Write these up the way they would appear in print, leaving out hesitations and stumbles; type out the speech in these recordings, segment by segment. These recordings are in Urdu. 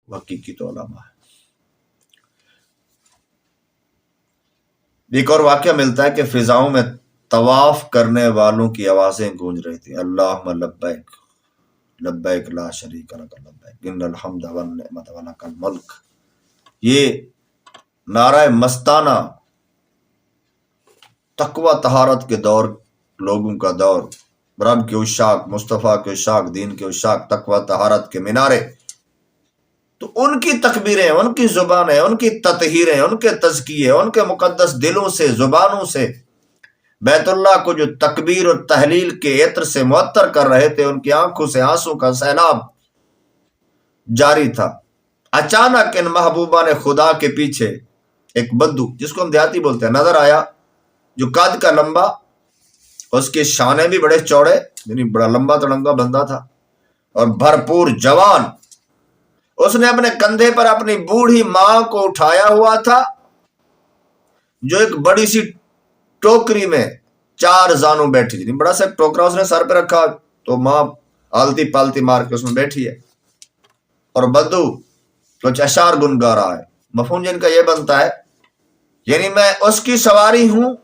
حقیقی تو علامہ ہے۔ ایک اور واقعہ ملتا ہے کہ فضاؤں میں طواف کرنے والوں کی آوازیں گونج رہی تھی، اللہم لبیک لبیک لا شریک لک لبیک ان الحمد والنعمت ولک الملک۔ یہ نعرہ مستانہ تقوی طہارت کے دور، لوگوں کا دور، رب کے عشاق، مصطفیٰ کے عشاق، دین کے عشاق، تقوی طہارت کے مینارے، تو ان کی تکبیریں، ان کی زبانیں، ان کی تطہیریں، ان کے تزکیے، ان کے مقدس دلوں سے، زبانوں سے بیت اللہ کو جو تکبیر اور تحلیل کے عطر سے معطر کر رہے تھے، ان کی آنکھوں سے آنسوں کا سیلاب جاری تھا۔ اچانک ان محبوبان خدا کے پیچھے ایک بدو، جس کو ہم دیہاتی بولتے ہیں، نظر آیا، جو قد کا لمبا، اس کے شانے بھی بڑے چوڑے، یعنی بڑا لمبا تڑنگا بندہ تھا، اور بھرپور جوان۔ اس نے اپنے کندھے پر اپنی بوڑھی ماں کو اٹھایا ہوا تھا، جو ایک بڑی سی ٹوکری میں 4 زانوں بیٹھی تھی، بڑا سا ٹوکرا اس نے سر پہ رکھا، تو ماں آلتی پالتی مار کے اس میں بیٹھی ہے، اور بدو کچھ اشعار گنگا رہا ہے۔ مفہوم جن کا یہ بنتا ہے، یعنی میں اس کی سواری ہوں،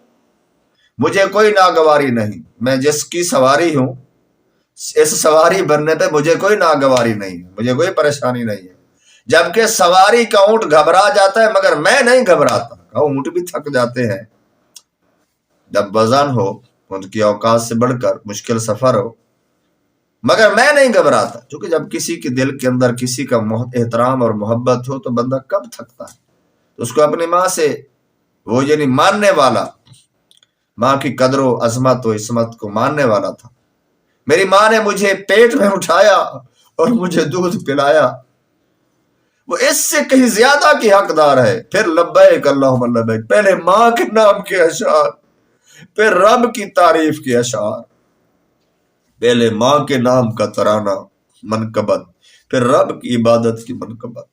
مجھے کوئی ناگواری نہیں، میں جس کی سواری ہوں، اس سواری بننے پہ مجھے کوئی ناگواری نہیں ہے، مجھے کوئی پریشانی نہیں ہے، جبکہ سواری کا اونٹ گھبرا جاتا ہے مگر میں نہیں گھبراتا۔ اونٹ بھی تھک جاتے ہیں جب وزن ہو، ان کی اوقات سے بڑھ کر مشکل سفر ہو، مگر میں نہیں گھبراتا، کیونکہ جب کسی کے دل کے اندر کسی کا احترام اور محبت ہو تو بندہ کب تھکتا ہے۔ تو اس کو اپنی ماں سے، وہ یعنی ماننے والا، ماں کی قدر و عظمت و عصمت کو ماننے والا تھا۔ میری ماں نے مجھے پیٹ میں اٹھایا اور مجھے دودھ پلایا، وہ اس سے کہیں زیادہ کی حقدار ہے۔ پھر لبیک اللہم لبیک، پہلے ماں کے نام کے اشعار، پھر رب کی تعریف کے اشعار، پہلے ماں کے نام کا ترانہ منقبت، پھر رب کی عبادت کی منقبت۔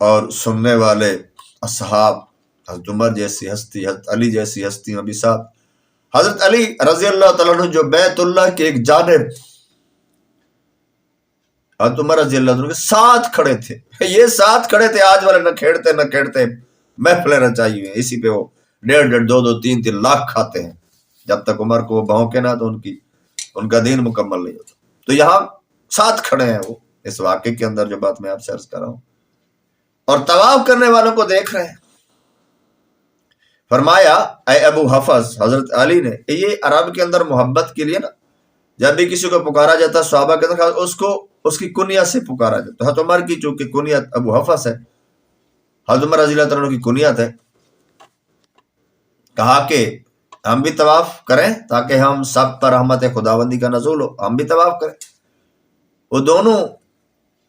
اور سننے والے اصحاب، حضرت عمر جیسی ہستی، حضرت علی جیسی ہستیاں بھی ساتھ، حضرت علی رضی اللہ تعالیٰ عنہ جو بیت اللہ کے ایک جانب حضرت عمر رضی اللہ عنہ کے ساتھ کھڑے تھے، یہ ساتھ کھڑے تھے، آج والے نہ کھیڑتے محفلیں رچائی ہوئی ہیں، اسی پہ وہ 1.5 2 3 لاکھ کھاتے ہیں، جب تک عمر کو وہ بھونکے نہ تو ان کا دین مکمل نہیں ہوتا۔ تو یہاں ساتھ کھڑے ہیں وہ، اس واقعے کے اندر جو بات میں آپ سے عرض کر رہا ہوں، اور طواف کرنے والوں کو دیکھ رہے ہیں۔ فرمایا اے ابو حفظ، حضرت علی نے، یہ عرب کے اندر محبت کے لیے نا، جب بھی کسی کو پکارا جاتا ہے صحابہ کے اندر، اس کی کنیت سے پکارا جاتا ہے۔ حضرت عمر کی چونکہ کنیت ابو حفظ ہے، حضرت عمر رضی اللہ عنہ کی کنیت ہے، کہا کہ ہم بھی طواف کریں تاکہ ہم سب پر رحمت خداوندی کا نزول ہو، ہم بھی طواف کریں۔ وہ دونوں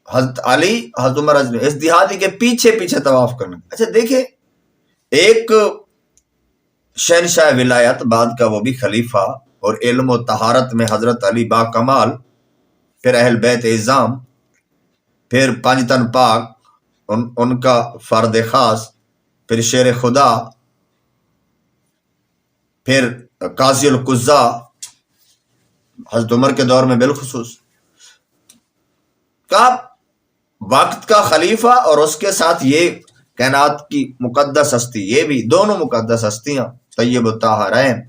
حضرت علی، حضرت عمر رضی اللہ، اس دیہاتی کے پیچھے پیچھے طواف کرنا۔ اچھا دیکھیں، ایک شہنشاہ ولایت، بعد کا وہ بھی خلیفہ، اور علم و طہارت میں حضرت علی با کمال، پھر اہل بیت اعظام، پھر 5 تن پاک، ان کا فرد خاص، پھر شیر خدا، پھر قاضی القضاء حضرت عمر کے دور میں بالخصوص کا وقت کا خلیفہ، اور اس کے ساتھ یہ کائنات کی مقدس ہستی، یہ بھی دونوں مقدس ہستیاں طیب الطاہرین،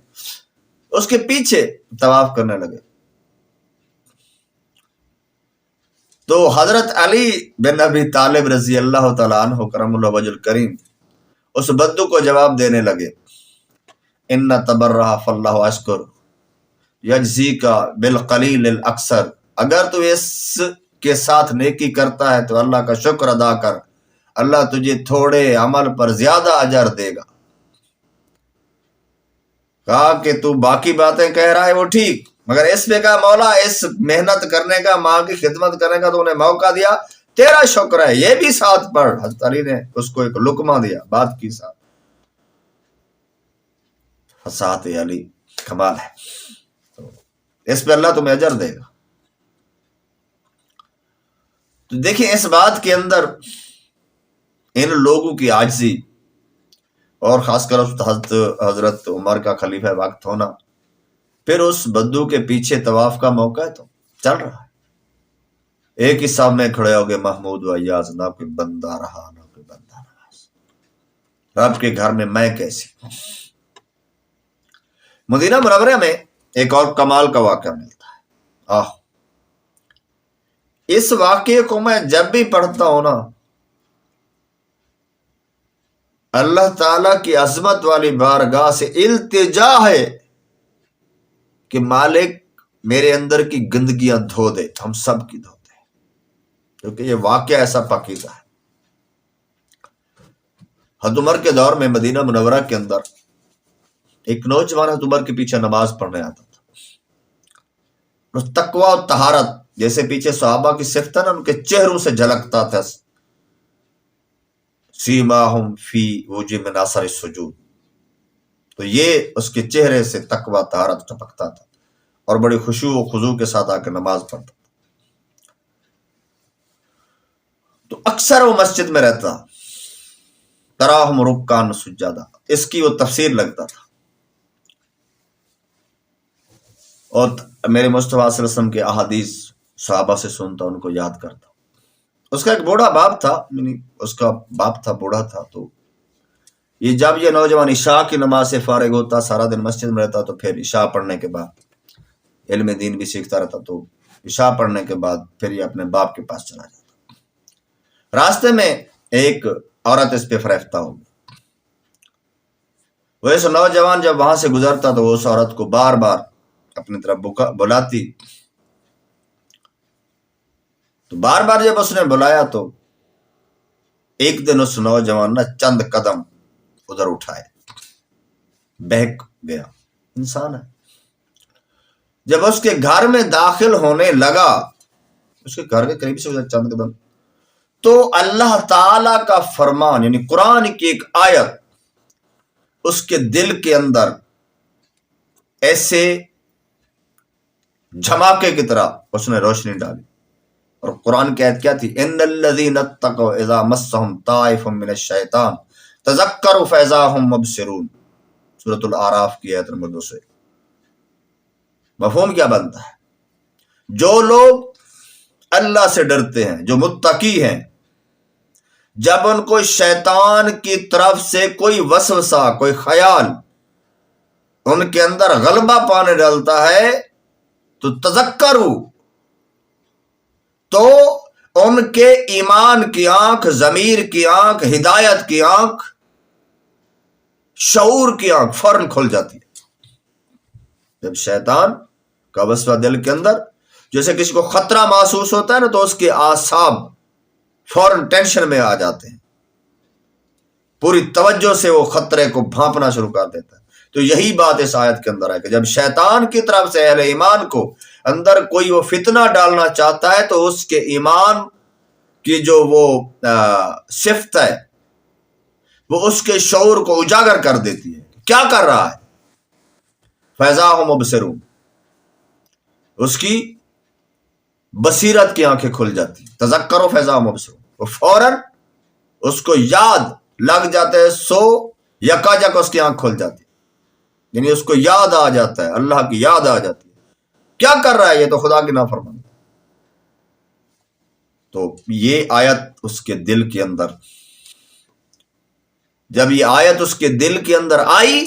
اس کے پیچھے طواف کرنے لگے۔ تو حضرت علی بن ابی طالب رضی اللہ تعالیٰ عنہ کرم اللہ وجہ الکریم اس بدو کو جواب دینے لگے، ان تبرہ فاللہ اشکر یجزی کا بالقلیل الاکثر، اگر تو اس کے ساتھ نیکی کرتا ہے تو اللہ کا شکر ادا کر، اللہ تجھے تھوڑے عمل پر زیادہ اجر دے گا۔ کہا کہ تو باقی باتیں کہہ رہا ہے وہ ٹھیک، مگر اس پہ کہا مولا اس محنت کرنے کا، ماں کی خدمت کرنے کا تو انہیں موقع دیا، تیرا شکر ہے، یہ بھی ساتھ پڑھ۔ حضرت علی نے اس کو ایک لقمہ دیا، بات کی ساتھ۔ فساحت علی کمال ہے، تو اس پہ اللہ تمہیں اجر دے گا۔ تو دیکھیں اس بات کے اندر ان لوگوں کی عاجزی، اور خاص کر حضرت عمر کا خلیفہ وقت ہونا، پھر اس بدو کے پیچھے طواف کا موقع ہے تو چل رہا ہے۔ ایک ہی صف میں کھڑے ہو گئے محمود و ایاز، نہ کوئی بندہ رہا نہ کوئی بندہ نواز۔ رب کے گھر میں کیسی؟ مدینہ منورہ میں ایک اور کمال کا واقعہ ملتا ہے۔ اس واقعے کو میں جب بھی پڑھتا ہوں نا، اللہ تعالی کی عظمت والی بارگاہ سے التجا ہے کہ مالک میرے اندر کی گندگیاں دھو دے، ہم سب کی دھو دے، کیونکہ یہ واقعہ ایسا پاکیزہ ہے۔ حضرت عمر کے دور میں مدینہ منورہ کے اندر ایک نوجوان حضرت عمر کے پیچھے نماز پڑھنے آتا تھا۔ تقوی و طہارت جیسے پیچھے صحابہ کی صفت ہے نا، ان کے چہروں سے جھلکتا تھا، سیماہم فی وجوہہم من اثر السجود، تو یہ اس کے چہرے سے تقوی طہارت ٹپکتا تھا، اور بڑی خشوع و خضوع کے ساتھ آ کے نماز پڑھتا تھا۔ تو اکثر وہ مسجد میں رہتا، تراہم رکعا سجدا، اس کی وہ تفسیر لگتا تھا، اور میرے مصطفیٰ صلی اللہ علیہ وسلم کے احادیث صحابہ سے سنتا، ان کو یاد کرتا۔ اس کا ایک بوڑھا باپ تھا، یعنی اس کا باپ تھا، بوڑھا تھا، تو یہ جب یہ نوجوان عشاء کی نماز سے فارغ ہوتا، سارا دن مسجد میں رہتا، تو پھر عشاء پڑھنے کے بعد علم دین بھی سیکھتا رہتا، تو عشاء پڑھنے کے بعد پھر یہ اپنے باپ کے پاس چلا جاتا۔ راستے میں ایک عورت اس پہ فریفتہ ہو گئی۔ ویسے نوجوان جب وہاں سے گزرتا تو وہ اس عورت کو بار بار اپنی طرف بلاتی، تو بار بار جب اس نے بلایا تو ایک دن اس نوجوان نے چند قدم ادھر اٹھائے، بہک گیا، انسان ہے۔ جب اس کے گھر میں داخل ہونے لگا، اس کے گھر کے قریب سے چند قدم، تو اللہ تعالی کا فرمان، یعنی قرآن کی ایک آیت اس کے دل کے اندر ایسے جھماکے کی طرح اس نے روشنی ڈالی۔ اور قرآن کی آیت کیا تھی؟ ان الذین اتقوا اذا مسهم طائف من الشیطان تذکروا فاذا هم مبصرون، سورۃ الاعراف کی آیت نمبر 2 سے۔ مفہوم کیا بنتا ہے؟ جو لوگ اللہ سے ڈرتے ہیں، جو متقی ہیں، جب ان کو شیطان کی طرف سے کوئی وسوسہ، کوئی خیال ان کے اندر غلبہ پانے ڈالتا ہے، تو تذکروا، تو ان کے ایمان کی آنکھ، ضمیر کی آنکھ، ہدایت کی آنکھ، شعور کی آنکھ فوراً کھل جاتی ہے۔ جب شیطان کا وسوسہ دل کے اندر، جیسے کسی کو خطرہ محسوس ہوتا ہے نا، تو اس کے اعصاب فوراً ٹینشن میں آ جاتے ہیں، پوری توجہ سے وہ خطرے کو بھانپنا شروع کر دیتا ہے۔ تو یہی بات اس آیت کے اندر ہے کہ جب شیطان کی طرف سے اہل ایمان کو اندر کوئی وہ فتنہ ڈالنا چاہتا ہے، تو اس کے ایمان کی جو وہ صفت ہے، وہ اس کے شعور کو اجاگر کر دیتی ہے۔ کیا کر رہا ہے؟ فیضا ہم مبصرون، اس کی بصیرت کی آنکھیں کھل جاتی، تذکروا فیضا ہم مبصرون، وہ فوراً اس کو یاد لگ جاتا ہے، سو یکا جک اس کی آنکھ کھل جاتی، یعنی اس کو یاد آ جاتا ہے، اللہ کی یاد آ جاتی ہے، کیا کر رہا ہے یہ تو خدا کی نافرمانی۔ تو یہ آیت اس کے دل کے اندر، جب یہ آیت اس کے دل کے اندر آئی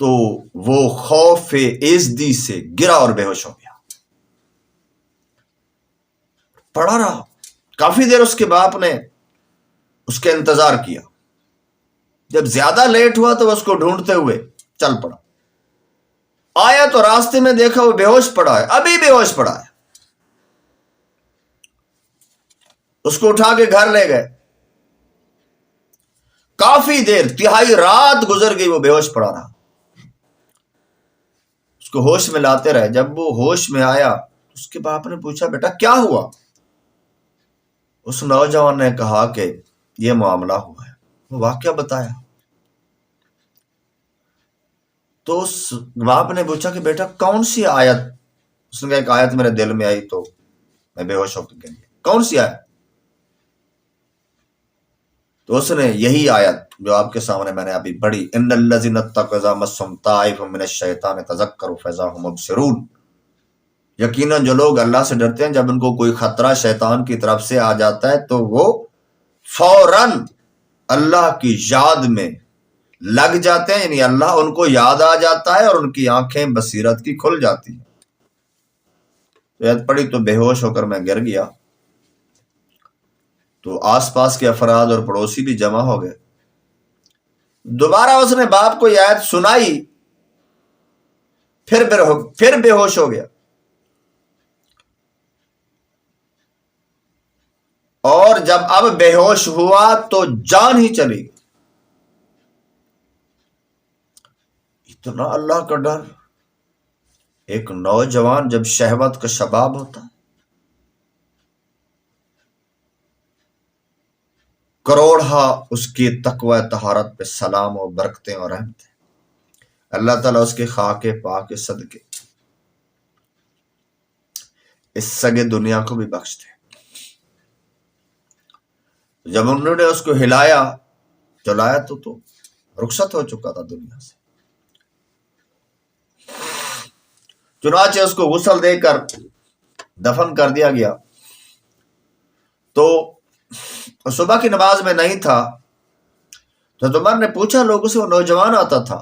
تو وہ خوف عزدی سے گرا اور بے ہوش ہو گیا۔ پڑا رہا کافی دیر، اس کے باپ نے اس کے انتظار کیا، جب زیادہ لیٹ ہوا تو اس کو ڈھونڈتے ہوئے چل پڑا، آیا تو راستے میں دیکھا وہ بے ہوش پڑا ہے، ابھی بے ہوش پڑا ہے۔ اس کو اٹھا کے گھر لے گئے، کافی دیر، تہائی رات گزر گئی، وہ بے ہوش پڑا رہا، اس کو ہوش میں لاتے رہے۔ جب وہ ہوش میں آیا، اس کے باپ نے پوچھا بیٹا کیا ہوا؟ اس نوجوان نے کہا کہ یہ معاملہ ہوا ہے، وہ واقعہ بتایا۔ تو اس باپ نے پوچھا کہ بیٹا کون سی آیت؟ اس نے کہا ایک آیت میرے دل میں آئی تو میں بے ہوش ہو کے گیا۔ کون سی آیت؟ تو اس نے یہی آیت جو آپ کے سامنے میں نے ابھی پڑھی، ان الذین اتقوا اذا مسهم طائف من الشیطان تذکروا فاذا هم مبصرون، یقیناً جو لوگ اللہ سے ڈرتے ہیں جب ان کو کوئی خطرہ شیطان کی طرف سے آ جاتا ہے تو وہ فوراً اللہ کی یاد میں لگ جاتے ہیں، یعنی اللہ ان کو یاد آ جاتا ہے اور ان کی آنکھیں بصیرت کی کھل جاتی ہیں۔ آیت پڑھی تو بے ہوش ہو کر میں گر گیا، تو آس پاس کے افراد اور پڑوسی بھی جمع ہو گئے۔ دوبارہ اس نے باپ کو یہ آیت سنائی، پھر بے ہوش ہو گیا، اور جب اب بے ہوش ہوا تو جان ہی چلی گئی۔ اتنا اللہ کا ڈر! ایک نوجوان جب شہوت کا شباب ہوتا ہے، کروڑا اس کی تقوی طہارت پہ سلام و برکتیں اور رحمتیں، اللہ تعالیٰ اس کے خاک پاک صدقے اس سگے دنیا کو بھی بخش دے۔ جب انہوں نے اس کو ہلایا چلایا تو رخصت ہو چکا تھا دنیا سے۔ چنانچہ اس کو غسل دے کر دفن کر دیا گیا۔ تو صبح کی نماز میں نہیں تھا، تو عمر نے پوچھا لوگوں سے، وہ نوجوان آتا تھا،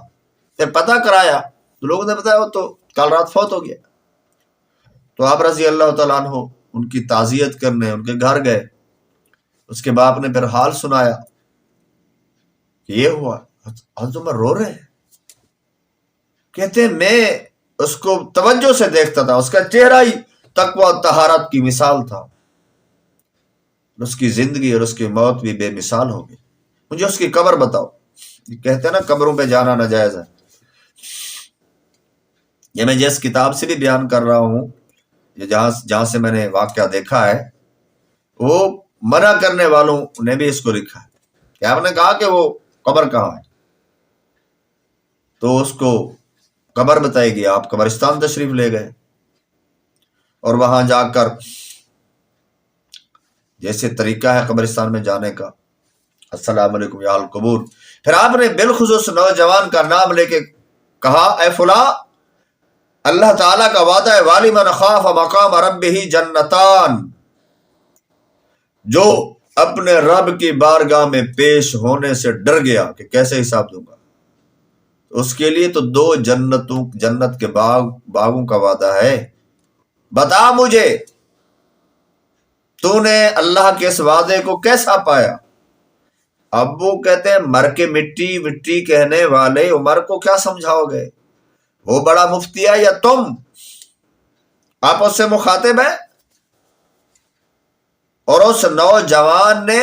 پھر پتہ کرایا تو لوگوں نے بتایا وہ تو کل رات فوت ہو گیا۔ تو آپ رضی اللہ تعالیٰ عنہ ان کی تعزیت کرنے ان کے گھر گئے۔ اس کے باپ نے پھر حال سنایا کہ یہ ہوا۔ حضرت عمر رو رہے ہیں، کہتے ہیں میں اس کو توجہ سے دیکھتا تھا، اس کا چہرہ ہی تقوی و طہارت کی مثال تھا، اس کی زندگی اور اس کی موت بھی بے مثال ہو گئی۔ مجھے اس کی قبر بتاؤ۔ کہتے ہیں نا قبروں پہ جانا ناجائز ہے۔ یہ میں جس کتاب سے بھی بیان کر رہا ہوں، جہاں سے میں نے واقعہ دیکھا ہے، وہ منع کرنے والوں نے بھی اس کو لکھا ہے کہ آپ نے کہا کہ وہ قبر کہاں ہے، تو اس کو قبر بتائی گئی۔ آپ قبرستان تشریف لے گئے اور وہاں جا کر جیسے طریقہ ہے قبرستان میں جانے کا، السلام علیکم یا القبور، پھر آپ نے بالخصوص نوجوان کا نام لے کے کہا، اے فلاں، اللہ تعالیٰ کا وعدہ ہے، وَلِمَنْ خَافَ مَقَامَ رَبِّهِ جَنَّتَانِ، جو اپنے رب کی بارگاہ میں پیش ہونے سے ڈر گیا کہ کیسے حساب دوں گا، اس کے لیے تو 2 جنت کے باغوں کا وعدہ ہے۔ بتا مجھے تو نے اللہ کے اس وعدے کو کیسا پایا؟ اب وہ کہتے ہیں مر کے مٹی وٹی کہنے والے عمر کو کیا سمجھاؤ گے؟ وہ بڑا مفتی ہے یا تم؟ آپ اس سے مخاطب ہیں؟ اور اس نوجوان نے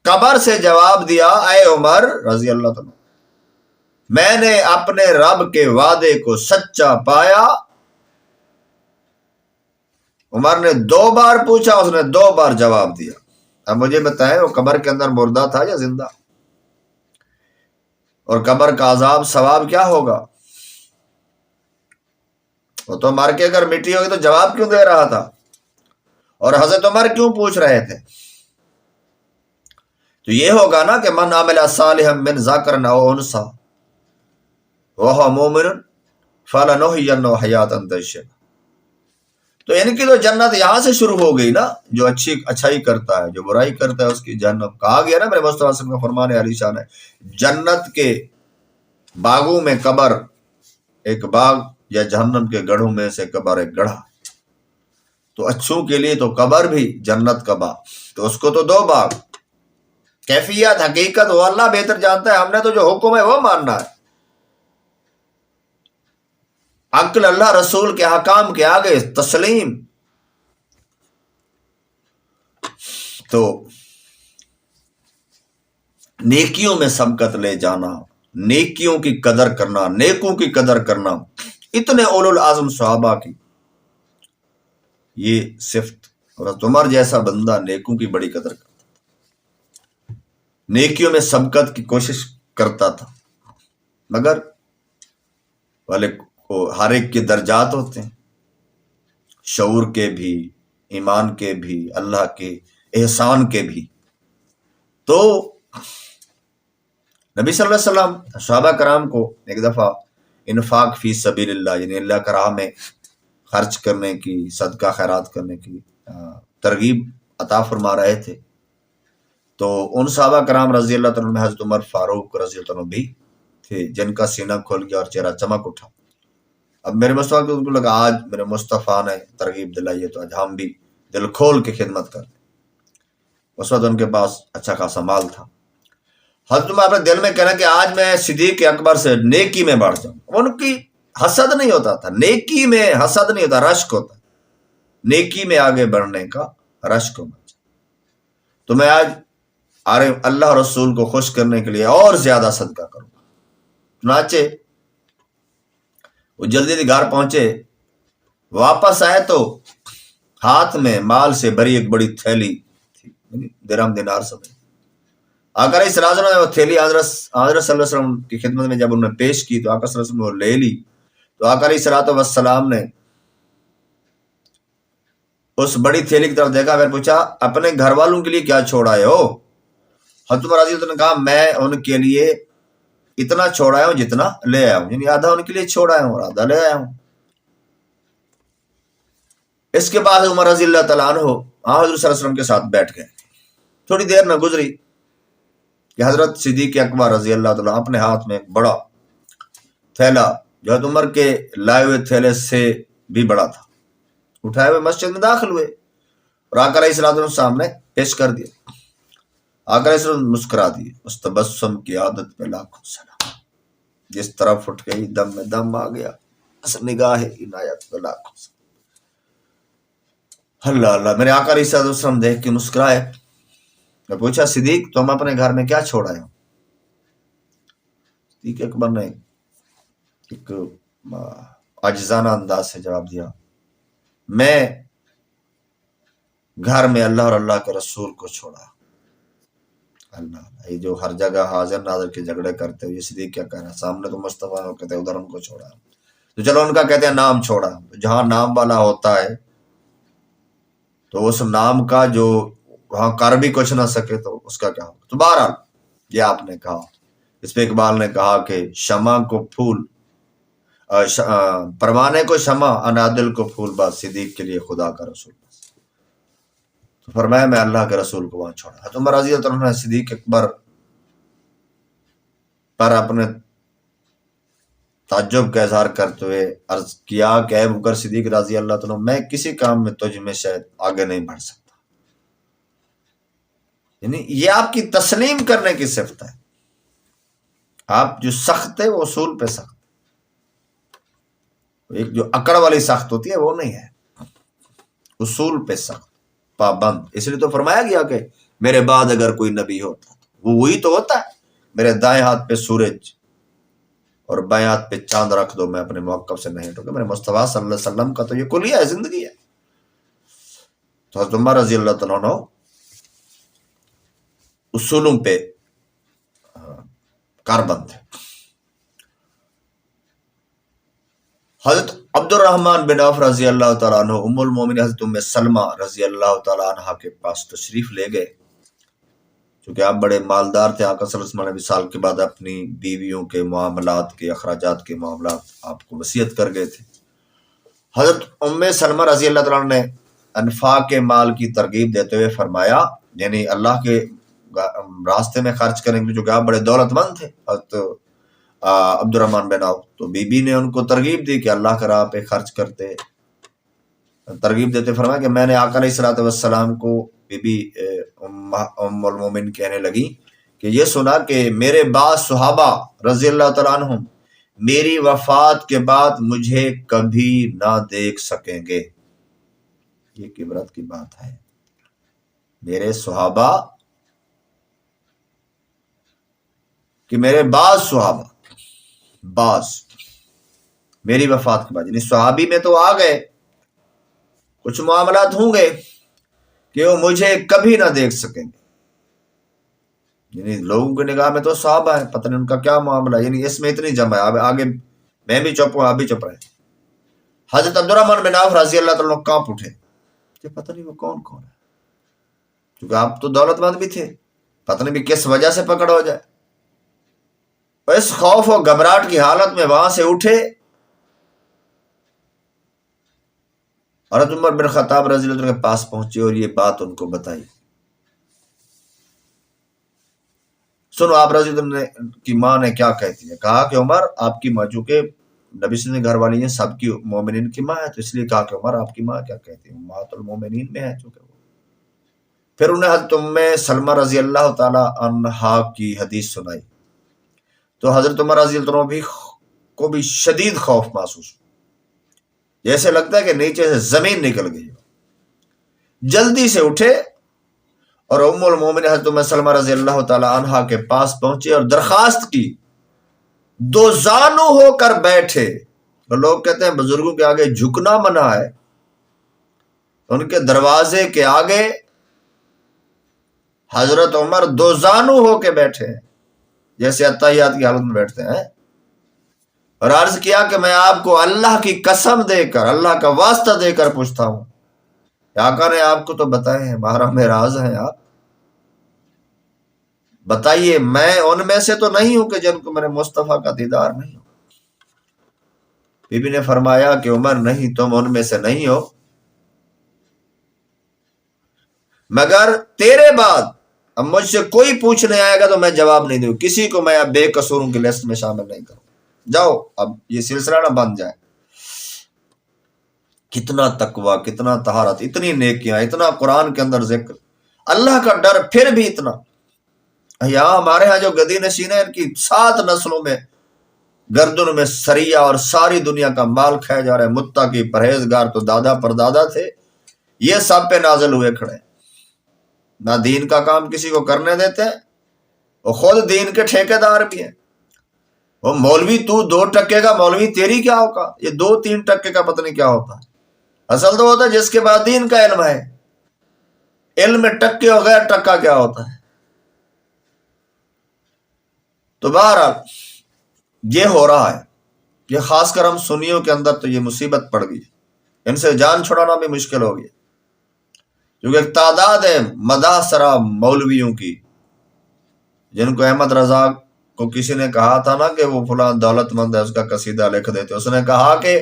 قبر سے جواب دیا، اے عمر رضی اللہ تعالیٰ، میں نے اپنے رب کے وعدے کو سچا پایا۔ عمر نے 2 بار پوچھا، اس نے 2 بار جواب دیا۔ اب مجھے بتائیں وہ قبر کے اندر مردہ تھا یا زندہ؟ اور قبر کا عذاب ثواب کیا ہوگا؟ وہ تو مر کے اگر مٹی ہوگی تو جواب کیوں دے رہا تھا؟ اور حضرت عمر کیوں پوچھ رہے تھے؟ تو یہ ہوگا نا کہ من عمل صالحا من ذکر او انثی وہو مومن فلنحینہ حیاۃ طیبہ۔ تو ان کی تو جنت یہاں سے شروع ہو گئی نا، جو اچھائی کرتا ہے، جو برائی کرتا ہے اس کی جنت۔ کہا گیا نا میرے مصطفیٰ صلی اللہ علیہ وسلم کا فرمان علی شان ہے، جنت کے باغوں میں قبر ایک باغ یا جہنم کے گڑھوں میں سے قبر ایک گڑھا۔ تو اچھوں کے لیے تو قبر بھی جنت کا باغ، تو اس کو تو 2 باغ۔ کیفیت حقیقت وہ اللہ بہتر جانتا ہے، ہم نے تو جو حکم ہے وہ ماننا ہے۔ عقل اللہ رسول کے حکام کے آگے تسلیم۔ تو نیکیوں میں سبقت لے جانا، نیکیوں کی قدر کرنا، نیکوں کی قدر کرنا، اتنے اولو العزم صحابہ کی یہ صفت۔ اور عمر جیسا بندہ نیکوں کی بڑی قدر کرتا تھا، نیکیوں میں سبقت کی کوشش کرتا تھا۔ مگر والے کو ہر ایک کے درجات ہوتے ہیں، شعور کے بھی، ایمان کے بھی، اللہ کے احسان کے بھی۔ تو نبی صلی اللہ علیہ وسلم صحابہ کرام کو ایک دفعہ انفاق فی سبیل اللہ، یعنی اللہ کی راہ میں خرچ کرنے کی، صدقہ خیرات کرنے کی ترغیب عطا فرما رہے تھے. تو ان صحابہ کرام رضی اللہ تعالیٰ میں حضرت عمر فاروق رضی اللہ عنہ بھی تھے جن کا سینہ کھل گیا اور چہرہ چمک اٹھا. اب میرے مصطفیٰ کو لگا آج میرے مصطفیٰ نے ترغیب دلائی ہے تو آج ہم بھی دل کھول کے خدمت کر. اس وقت ان کے پاس اچھا خاصا مال تھا. حضرت عمر اپنے دل میں کہنا کہ آج میں صدیق اکبر سے نیکی میں بڑھ جاؤں. ان کی حسد نہیں ہوتا تھا، نیکی میں حسد نہیں ہوتا، رشک ہوتا. نیکی میں آگے بڑھنے کا رشک ہونا چاہیے. تو میں آج اللہ اور رسول کو خوش کرنے کے لیے اور زیادہ صدقہ کروں گا. چنانچہ وہ جلدی سے گھر پہنچے. واپس آئے تو ہاتھ میں مال سے بھری ایک بڑی تھیلی تھی، درہم دینار سمجھ. آقا علیہ السلام نے وہ تھیلی حضرت صلی اللہ علیہ وسلم کی خدمت میں جب انہوں نے پیش کی تو آقا صلی اللہ علیہ وسلم نے وہ لے لی. تو آقا علیہ السلام نے اس بڑی تھیلی کی طرف دیکھا، پھر پوچھا اپنے گھر والوں کے لیے کیا چھوڑ آئے ہو؟ حضرت عمر رضی اللہ عنہ نے کہا میں ان کے لیے اتنا چھوڑ آیا ہوں جتنا لے آیا ہوں، یعنی آدھا ان کے لیے چھوڑ آیا ہوں اور آدھا لے آیا ہوں. اس کے بعد عمر رضی اللہ تعالیٰ عنہ حضرت صلی اللہ علیہ وسلم کے ساتھ بیٹھ گئے. تھوڑی دیر نہ گزری کہ حضرت صدیق اکبر رضی اللہ تعالیٰ اپنے ہاتھ میں ایک بڑا تھیلا جو حضرت عمر کے لائے ہوئے تھیلے سے بھی بڑا تھا اٹھائے ہوئے مسجد میں داخل ہوئے اور آقا علیہ السلام سامنے پیش کر دیا. آقا علیہ السلام مسکرا دیے. اس تبسم کی عادت پہ لاکھوں سلام. جس طرف اٹھ گئی دم میں دم آ گیا. اس نگاہ عنایت پہ لاکھوں سلام. اللہ اللہ. میرے آقا علیہ السلام دیکھ کے مسکرائے. میں پوچھا صدیق تم اپنے گھر میں کیا چھوڑ آئے ہو؟ صدیق اکبر نے ایک عاجزانہ انداز سے جواب دیا میں گھر میں اللہ اور اللہ کے رسول کو چھوڑا. اللہ، یہ جو ہر جگہ حاضر ناظر کے جھگڑے کرتے ہو، یہ صدیق کیا کہہ رہا ہے؟ سامنے تو مصطفیٰ کہتے ہیں ادھر ان کو چھوڑا. تو چلو ان کا کہتے ہیں نام چھوڑا. جہاں نام والا ہوتا ہے تو اس نام کا جو وہاں کر بھی کچھ نہ سکے تو اس کا کیا ہوگا. تو بہرحال یہ آپ نے کہا. اس پہ اقبال نے کہا کہ شمع کو پھول پروانے کو شمع انادل کو پھول بات صدیق کے لیے خدا کا رسول. تو فرمایا میں اللہ کے رسول کو وہاں چھوڑا. حضرت عمر رضی اللہ عنہ نے صدیق اکبر پر اپنے تعجب کا اظہار کرتے ہوئے عرض کیا کہ اے بکر صدیق رضی اللہ عنہ میں کسی کام میں تجھ میں شاید آگے نہیں بڑھ سکتا. یعنی یہ آپ کی تسلیم کرنے کی صفت ہے. آپ جو سخت ہے وہ اصول پہ سخت. ایک جو اکڑ والی سخت ہوتی ہے وہ نہیں ہے، اصول پہ سخت پابند. اس لیے تو فرمایا گیا کہ میرے بعد اگر کوئی نبی ہوتا وہ وہی تو ہوتا ہے میرے دائیں ہاتھ پہ سورج اور بائیں ہاتھ پہ چاند رکھ دو میں اپنے موقف سے نہیں ہٹوں گا. میرے مصطفیٰ صلی اللہ علیہ وسلم کا تو یہ کلیہ ہے، زندگی ہے. تو حضرت عمر رضی اللہ تعالیٰ عنہ اصولوں پہ کاربند ہے. حضرت عبد الرحمن بن عوف رضی اللہ تعالیٰ عنہ ام المومنین حضرت ام سلمہ رضی اللہ تعالیٰ عنہ کے پاس تشریف لے گئے. چونکہ آپ بڑے مالدار تھے. آقا صلی اللہ علیہ وسلم نے وصال کے بعد اپنی بیویوں کے معاملات کے اخراجات کے معاملات آپ کو وصیت کر گئے تھے. حضرت ام سلمہ رضی اللہ تعالیٰ عنہ نے انفاق کے مال کی ترغیب دیتے ہوئے فرمایا یعنی اللہ کے راستے میں خرچ کریں گے، جو کہ آپ بڑے دولت مند تھے حضرت عبد الرحمن بن عوف. تو بی بی نے ان کو ترغیب دی کہ اللہ کا راہ پہ خرچ کرتے. ترغیب دیتے فرمایا کہ میں نے آقا علیہ السلام کو بی بی ام المومن کہنے لگی کہ یہ سنا کہ میرے بعض صحابہ رضی اللہ تعالیٰ عنہم میری وفات کے بعد مجھے کبھی نہ دیکھ سکیں گے. یہ عبرت کی بات ہے. میرے صحابہ کہ میرے بعض صحابہ میری وفات کے بعد یعنی صحابی میں تو آ گئے، کچھ معاملات ہوں گے کہ وہ مجھے کبھی نہ دیکھ سکیں گے. یعنی لوگوں کی نگاہ میں تو صحابہ ہے، پتہ نہیں ان کا کیا معاملہ. یعنی اس میں اتنی جمع ہے. آگے میں بھی چپ ہوں، آپ بھی چپ رہے. حضرت عبد الرحمن بن عوف رضی اللہ تعالیٰ کانپ اٹھے کہ پتہ نہیں وہ کون ہے، کیونکہ آپ تو دولت مند بھی تھے، پتہ نہیں بھی کس وجہ سے پکڑ ہو جائے. اس خوف و گھبراہٹ کی حالت میں وہاں سے اٹھے حضرت عمر بن خطاب رضی اللہ عنہ کے پاس پہنچے اور یہ بات ان کو بتائی. سنو آپ رضی اللہ عنہ کی ماں نے کیا کہتی ہے. کہا کہ عمر آپ کی ماں، چونکہ نبی صلی اللہ علیہ وسلم گھر والی ہیں، سب کی مومنین کی ماں ہے، تو اس لیے کہا کہ عمر آپ کی ماں کیا کہتی ہے، امہات المومنین میں ہے چونکہ وہ. پھر انہیں حضرت ام سلمہ رضی اللہ تعالی عنہا کی حدیث سنائی تو حضرت عمر رضی اللہ عنہ کو بھی شدید خوف محسوس ہوا، جیسے لگتا ہے کہ نیچے سے زمین نکل گئی. جلدی سے اٹھے اور ام المومن حضرت ام سلمہ رضی اللہ تعالی عنہا کے پاس پہنچے اور درخواست کی، دو زانو ہو کر بیٹھے. اور لوگ کہتے ہیں بزرگوں کے آگے جھکنا منع ہے، ان کے دروازے کے آگے حضرت عمر دو زانو ہو کے بیٹھے ہیں، جیسے اتحیات کی حالت میں بیٹھتے ہیں، اور عرض کیا کہ میں آپ کو اللہ کی قسم دے کر، اللہ کا واسطہ دے کر پوچھتا ہوں، آقا نے آپ کو تو بتائے ہیں، محرم راز ہیں آپ، بتائیے میں ان میں سے تو نہیں ہوں کہ جن کو میرے مصطفیٰ کا دیدار نہیں ہو. بی بی نے فرمایا کہ عمر نہیں، تم ان میں سے نہیں ہو، مگر تیرے بعد اب مجھ سے کوئی پوچھنے آئے گا تو میں جواب نہیں دوں، کسی کو میں اب بے قصوروں کی لسٹ میں شامل نہیں کروں. جاؤ اب یہ سلسلہ نہ بن جائے. کتنا تقوی، کتنا طہارت، اتنی نیکیاں، اتنا قرآن کے اندر ذکر، اللہ کا ڈر، پھر بھی اتنا. یہاں ہمارے ہاں جو گدی نشین ہے، ان کی 7 نسلوں میں گردن میں سریا اور ساری دنیا کا مال کھایا جا رہا ہے. متقی پرہیزگار تو دادا پر دادا تھے، یہ سب پہ نازل ہوئے کھڑے، نہ دین کا کام کسی کو کرنے دیتے ہیں، وہ خود دین کے ٹھیکیدار بھی ہیں. وہ مولوی تو 2% کا مولوی، تیری کیا ہوگا؟ یہ 2-3% کا پتہ نہیں کیا ہوتا ہے. اصل تو ہوتا ہے جس کے بعد دین کا علم ہے. علم میں ٹکے اور غیر ٹکا کیا ہوتا ہے. تو بہرحال یہ ہو رہا ہے، یہ خاص کر ہم سنیوں کے اندر تو یہ مصیبت پڑ گئی، ان سے جان چھڑانا بھی مشکل ہو گیا، کیونکہ ایک تعداد ہے مداح سرا مولویوں کی، جن کو احمد رضا کو کسی نے کہا تھا نا کہ وہ فلاں دولت مند ہے، اس کا قصیدہ لکھ دیتے. اس نے کہا کہ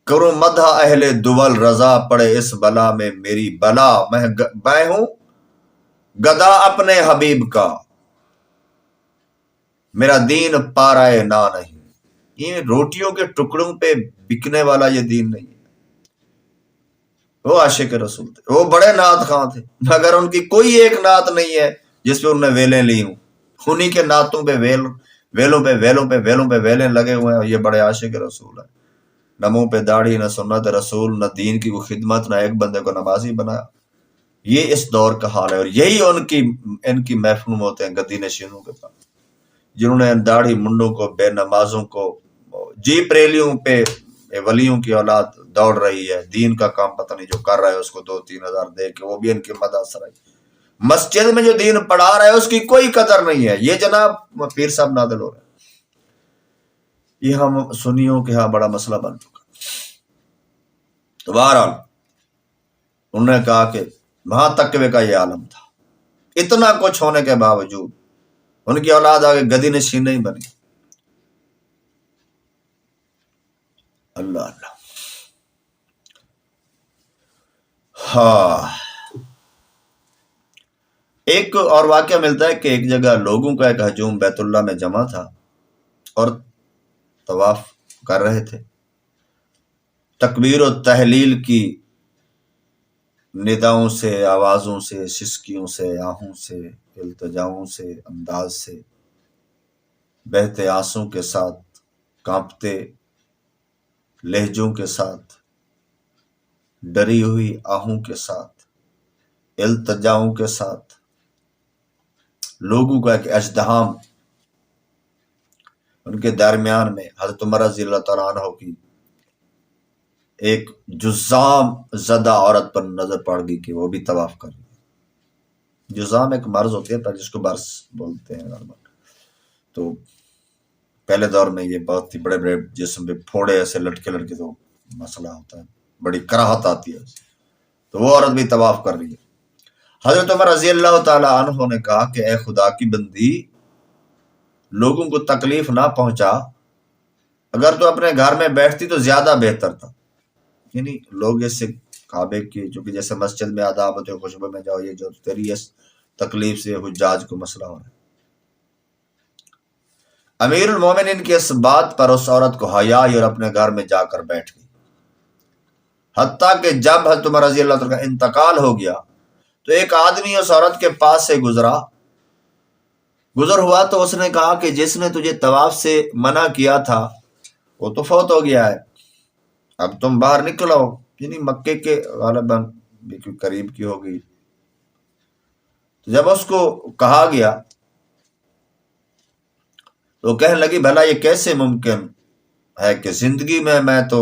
کروں مدح اہل دول، رضا پڑے اس بلا میں میری بلا، میں ہوں گدا اپنے حبیب کا، میرا دین پارائے نہ نہیں. یہ روٹیوں کے ٹکڑوں پہ بکنے والا یہ دین نہیں ہے. وہ عاشق رسول تھے، وہ بڑے نعت خواں تھے، مگر ان کی کوئی ایک نعت نہیں ہے جس پہ انہوں نے ویلیں لی ہوں. انہی کے نعتوں پہ ویلوں پہ ویلیں لگے ہوئے ہیں. یہ بڑے عاشق رسول ہیں، نہ منہ پہ داڑھی، نہ سنت رسول، نہ دین کی کوئی خدمت، نہ ایک بندے کو نمازی بنایا. یہ اس دور کا حال ہے، اور یہی ان کی محفلوں میں ہوتے ہیں گدی نشینوں کے پاس، جنہوں نے داڑھی منڈوں کو، بے نمازوں کو، جیپ ریلیوں پہ ولیوں کی اولاد دوڑ رہی ہے، دین کا کام پتہ نہیں جو کر رہا ہے اس کو 2-3 ہزار دے کے، وہ بھی ان کی مدد سرائی. مسجد میں جو دین پڑھا رہا ہے اس کی کوئی قدر نہیں ہے. یہ جناب پیر صاحب نادل ہو رہے ہیں. یہ ہم سنیوں کے ہاں بڑا مسئلہ بن چکا. تو بہرحال انہوں نے کہا کہ وہاں تقوی کا یہ عالم تھا، اتنا کچھ ہونے کے باوجود ان کی اولاد آگے گدی نشین نہیں بنی. اللہ اللہ. ہاں، ایک اور واقعہ ملتا ہے کہ ایک جگہ لوگوں کا ایک ہجوم بیت اللہ میں جمع تھا اور طواف کر رہے تھے. تکبیر و تحلیل کی نداؤں سے، آوازوں سے، سسکیوں سے، آہوں سے، التجاؤں سے، انداز سے، بہتے آنسوں کے ساتھ، کانپتے لہجوں کے ساتھ، ڈری ہوئی آہوں کے ساتھ، التجاؤں کے ساتھ، لوگوں کا ایک ازدحام. ان کے درمیان میں حضرت عمر رضی اللہ تعالیٰ عنہ کی ایک جذام زدہ عورت پر نظر پڑ گئی کہ وہ بھی طواف کر رہی ہے. جذام ایک مرض ہوتی ہے پر جس کو برس بولتے ہیں. تو پہلے دور میں یہ بہت ہی بڑے بڑے جسم پہ پھوڑے ایسے لٹکے تو مسئلہ ہوتا ہے، بڑی کراہت آتی ہے. تو وہ عورت بھی طواف کر رہی ہے. حضرت عمر رضی اللہ تعالیٰ عنہ نے کہا کہ اے خدا کی بندی، لوگوں کو تکلیف نہ پہنچا، اگر تو اپنے گھر میں بیٹھتی تو زیادہ بہتر تھا. یعنی لوگ اس سے کعبے کی، جو کہ جیسے مسجد میں آداب ہوتے ہیں خوشبو میں جاؤ، یہ جو تیری اس تکلیف سے حجاج کو مسئلہ ہو رہا ہے۔ امیر المومنین کی اس بات پر اس عورت کو حیا آئی اور اپنے گھر میں جا کر بیٹھ گئی، حتیٰ کہ جب حضرت عمر رضی اللہ تعالیٰ کا انتقال ہو گیا تو ایک آدمی اس عورت کے پاس سے گزر ہوا تو اس نے کہا کہ جس نے تجھے طواف سے منع کیا تھا وہ تو فوت ہو گیا ہے، اب تم باہر نکلو۔ یعنی مکے کے غالباً قریب کی ہوگی۔ تو جب اس کو کہا گیا تو کہنے لگی بھلا یہ کیسے ممکن ہے کہ زندگی میں تو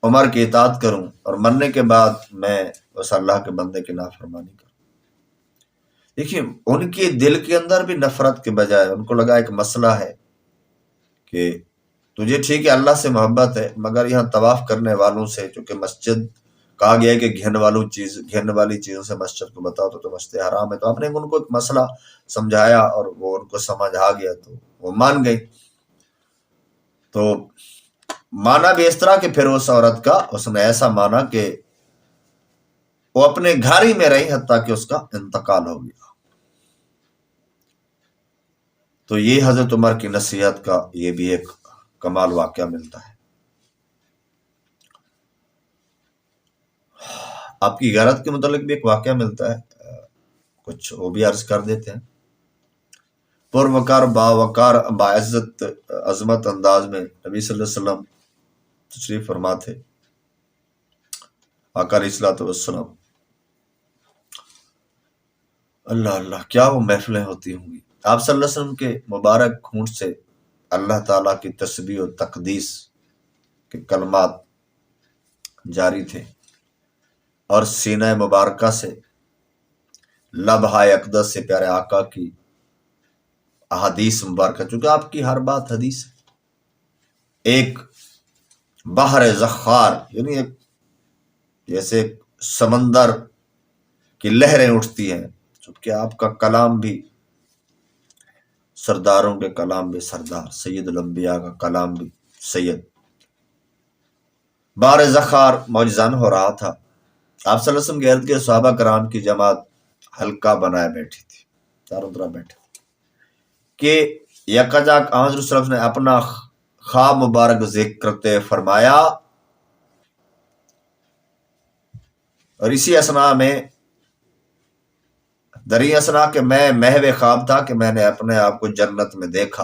عمر کی اطاعت کروں اور مرنے کے بعد میں اس اللہ کے بندے کی نافرمانی کروں۔ دیکھیے ان کے دل کے اندر بھی نفرت کے بجائے ان کو لگا ایک مسئلہ ہے کہ تجھے ٹھیک ہے اللہ سے محبت ہے، مگر یہاں طواف کرنے والوں سے، چونکہ مسجد کہا گیا ہے کہ گھن والی چیزوں سے مسجد کو بتاؤ تو مسجد حرام ہے، تو آپ نے ان کو ایک مسئلہ سمجھایا اور وہ ان کو سمجھ آ گیا تو وہ مان گئی۔ تو مانا بھی اس طرح کہ پھر اس عورت کا اس نے ایسا مانا کہ وہ اپنے گھر ہی میں رہی حتیٰ کہ اس کا انتقال ہو گیا۔ تو یہ حضرت عمر کی نصیحت کا یہ بھی ایک کمال واقعہ ملتا ہے۔ آپ کی غیرت کے متعلق بھی ایک واقعہ ملتا ہے، کچھ وہ بھی عرض کر دیتے ہیں۔ پروکار باوقار باعزت عظمت انداز میں نبی صلی اللہ علیہ وسلم تشریف فرما تھے، آقا علیہ الصلوۃ والسلام۔ اللہ اللہ کیا وہ محفلیں ہوتی ہوں گی۔ آپ صلی اللہ علیہ وسلم کے مبارک ہونٹ سے اللہ تعالیٰ کی تسبیح و تقدیس کے کلمات جاری تھے، اور سینہ مبارکہ سے لبہائے اقدس سے پیارے آقا کی احادیث مبارکہ، چونکہ آپ کی ہر بات حدیث ہے، ایک بحر زخار، یعنی ایک جیسے سمندر کی لہریں اٹھتی ہیں، چونکہ آپ کا کلام بھی سرداروں کے کلام بھی سردار، سید الانبیاء کا کلام بھی سید، بحر زخار معجزان ہو رہا تھا۔ آپ صلی اللہ علیہ وسلم کے ارد گرد صحابہ کرام کی جماعت حلقہ بنائے بیٹھی تھی، چاروں طرف بیٹھے تھے کہ یکجا حضرت صلی اللہ علیہ وسلم نے اپنا خواب مبارک ذکر کرتے فرمایا، اور اسی اسنا میں دری اسنا کہ میں محو خواب تھا کہ میں نے اپنے آپ کو جنت میں دیکھا۔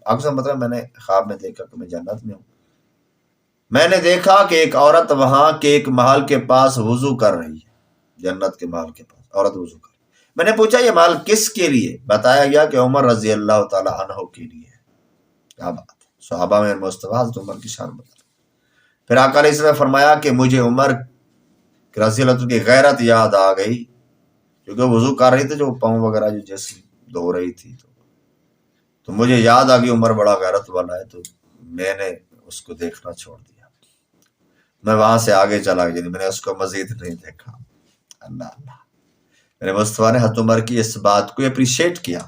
اکثر مطلب میں نے خواب میں دیکھا کہ میں جنت میں ہوں۔ میں نے دیکھا کہ ایک عورت وہاں کے ایک محل کے پاس وضو کر رہی ہے، جنت کے محل کے پاس عورت وضو کر رہی ہے۔ میں نے پوچھا یہ محل کس کے لیے؟ بتایا گیا کہ عمر رضی اللہ تعالی عنہ کے لیے ہے۔ کیا بات ہے، صحابہ میں مصطفیٰ حضرت عمر کی شان بتا۔ پھر آقا علیہ السلام نے فرمایا کہ مجھے عمر رضی اللہ عنہ کی غیرت یاد آ گئی، کیونکہ وضو کر رہی تھی جو پاؤں وغیرہ جو جسم دھو رہی تھی، تو مجھے یاد آ گئی عمر بڑا غیرت والا ہے، تو میں نے اس کو دیکھنا چھوڑ دیا، میں وہاں سے آگے چلا گیا، میں نے اس کو مزید نہیں دیکھا۔ اللہ اللہ، میرے مصطفیٰ نے حضرت عمر کی اس بات کو اپریشیٹ کیا،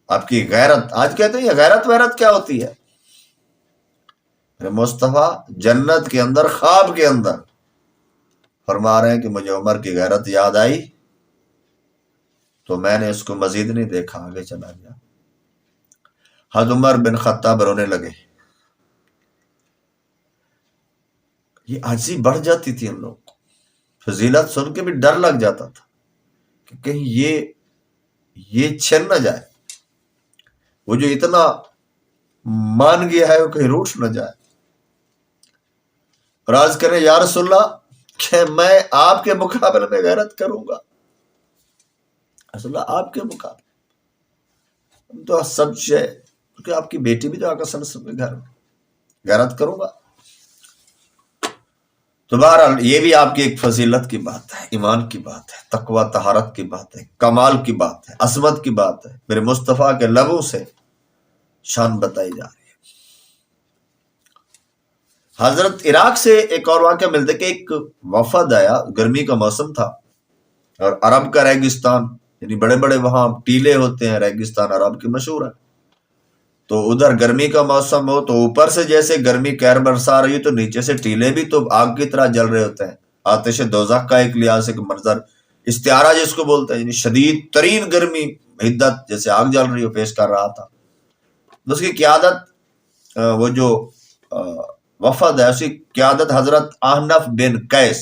آپ کی غیرت۔ آج کہتے ہیں یہ غیرت ویرت کیا ہوتی ہے؟ میرے مصطفیٰ جنت کے اندر خواب کے اندر فرما رہے ہیں کہ مجھے عمر کی غیرت یاد آئی تو میں نے اس کو مزید نہیں دیکھا، آگے چلا گیا۔ حضرت عمر بن خطاب رونے لگے، یہ عاجزی بڑھ جاتی تھی ان لوگوں کو، فضیلت سن کے بھی ڈر لگ جاتا تھا کہ کہیں یہ چھن نہ جائے، وہ جو اتنا مان گیا ہے وہ کہیں روٹ نہ جائے۔ راز کریں یا رسول اللہ کہ میں آپ کے مقابلے میں غیرت کروں گا، رسول اللہ آپ کے مقابلے تو سب ہے، کیونکہ آپ کی بیٹی بھی تو آقا صلی اللہ علیہ وسلم کے گھر میں، غیرت کروں گا۔ تو بہرحال یہ بھی آپ کی ایک فضیلت کی بات ہے، ایمان کی بات ہے، تقوی طہارت کی بات ہے، کمال کی بات ہے، عظمت کی بات ہے، میرے مصطفیٰ کے لبوں سے شان بتائی جا رہی ہے۔ حضرت عراق سے ایک اور واقعہ ملتا ہے کہ ایک وفد آیا، گرمی کا موسم تھا، اور عرب کا ریگستان، یعنی بڑے بڑے وہاں ٹیلے ہوتے ہیں، ریگستان عرب کی مشہور ہے۔ تو ادھر گرمی کا موسم ہو تو اوپر سے جیسے گرمی کہر برسا رہی ہے تو نیچے سے ٹیلے بھی تو آگ کی طرح جل رہے ہوتے ہیں. آتش دوزخ کا ایک لحاظ سے منظر استعارہ جس کو بولتے ہیں، یعنی شدید ترین گرمی حدت جیسے آگ جل رہی ہو پیش کر رہا تھا. اس کی قیادت وہ جو وفد ہے اس کی قیادت حضرت احنف بن قیس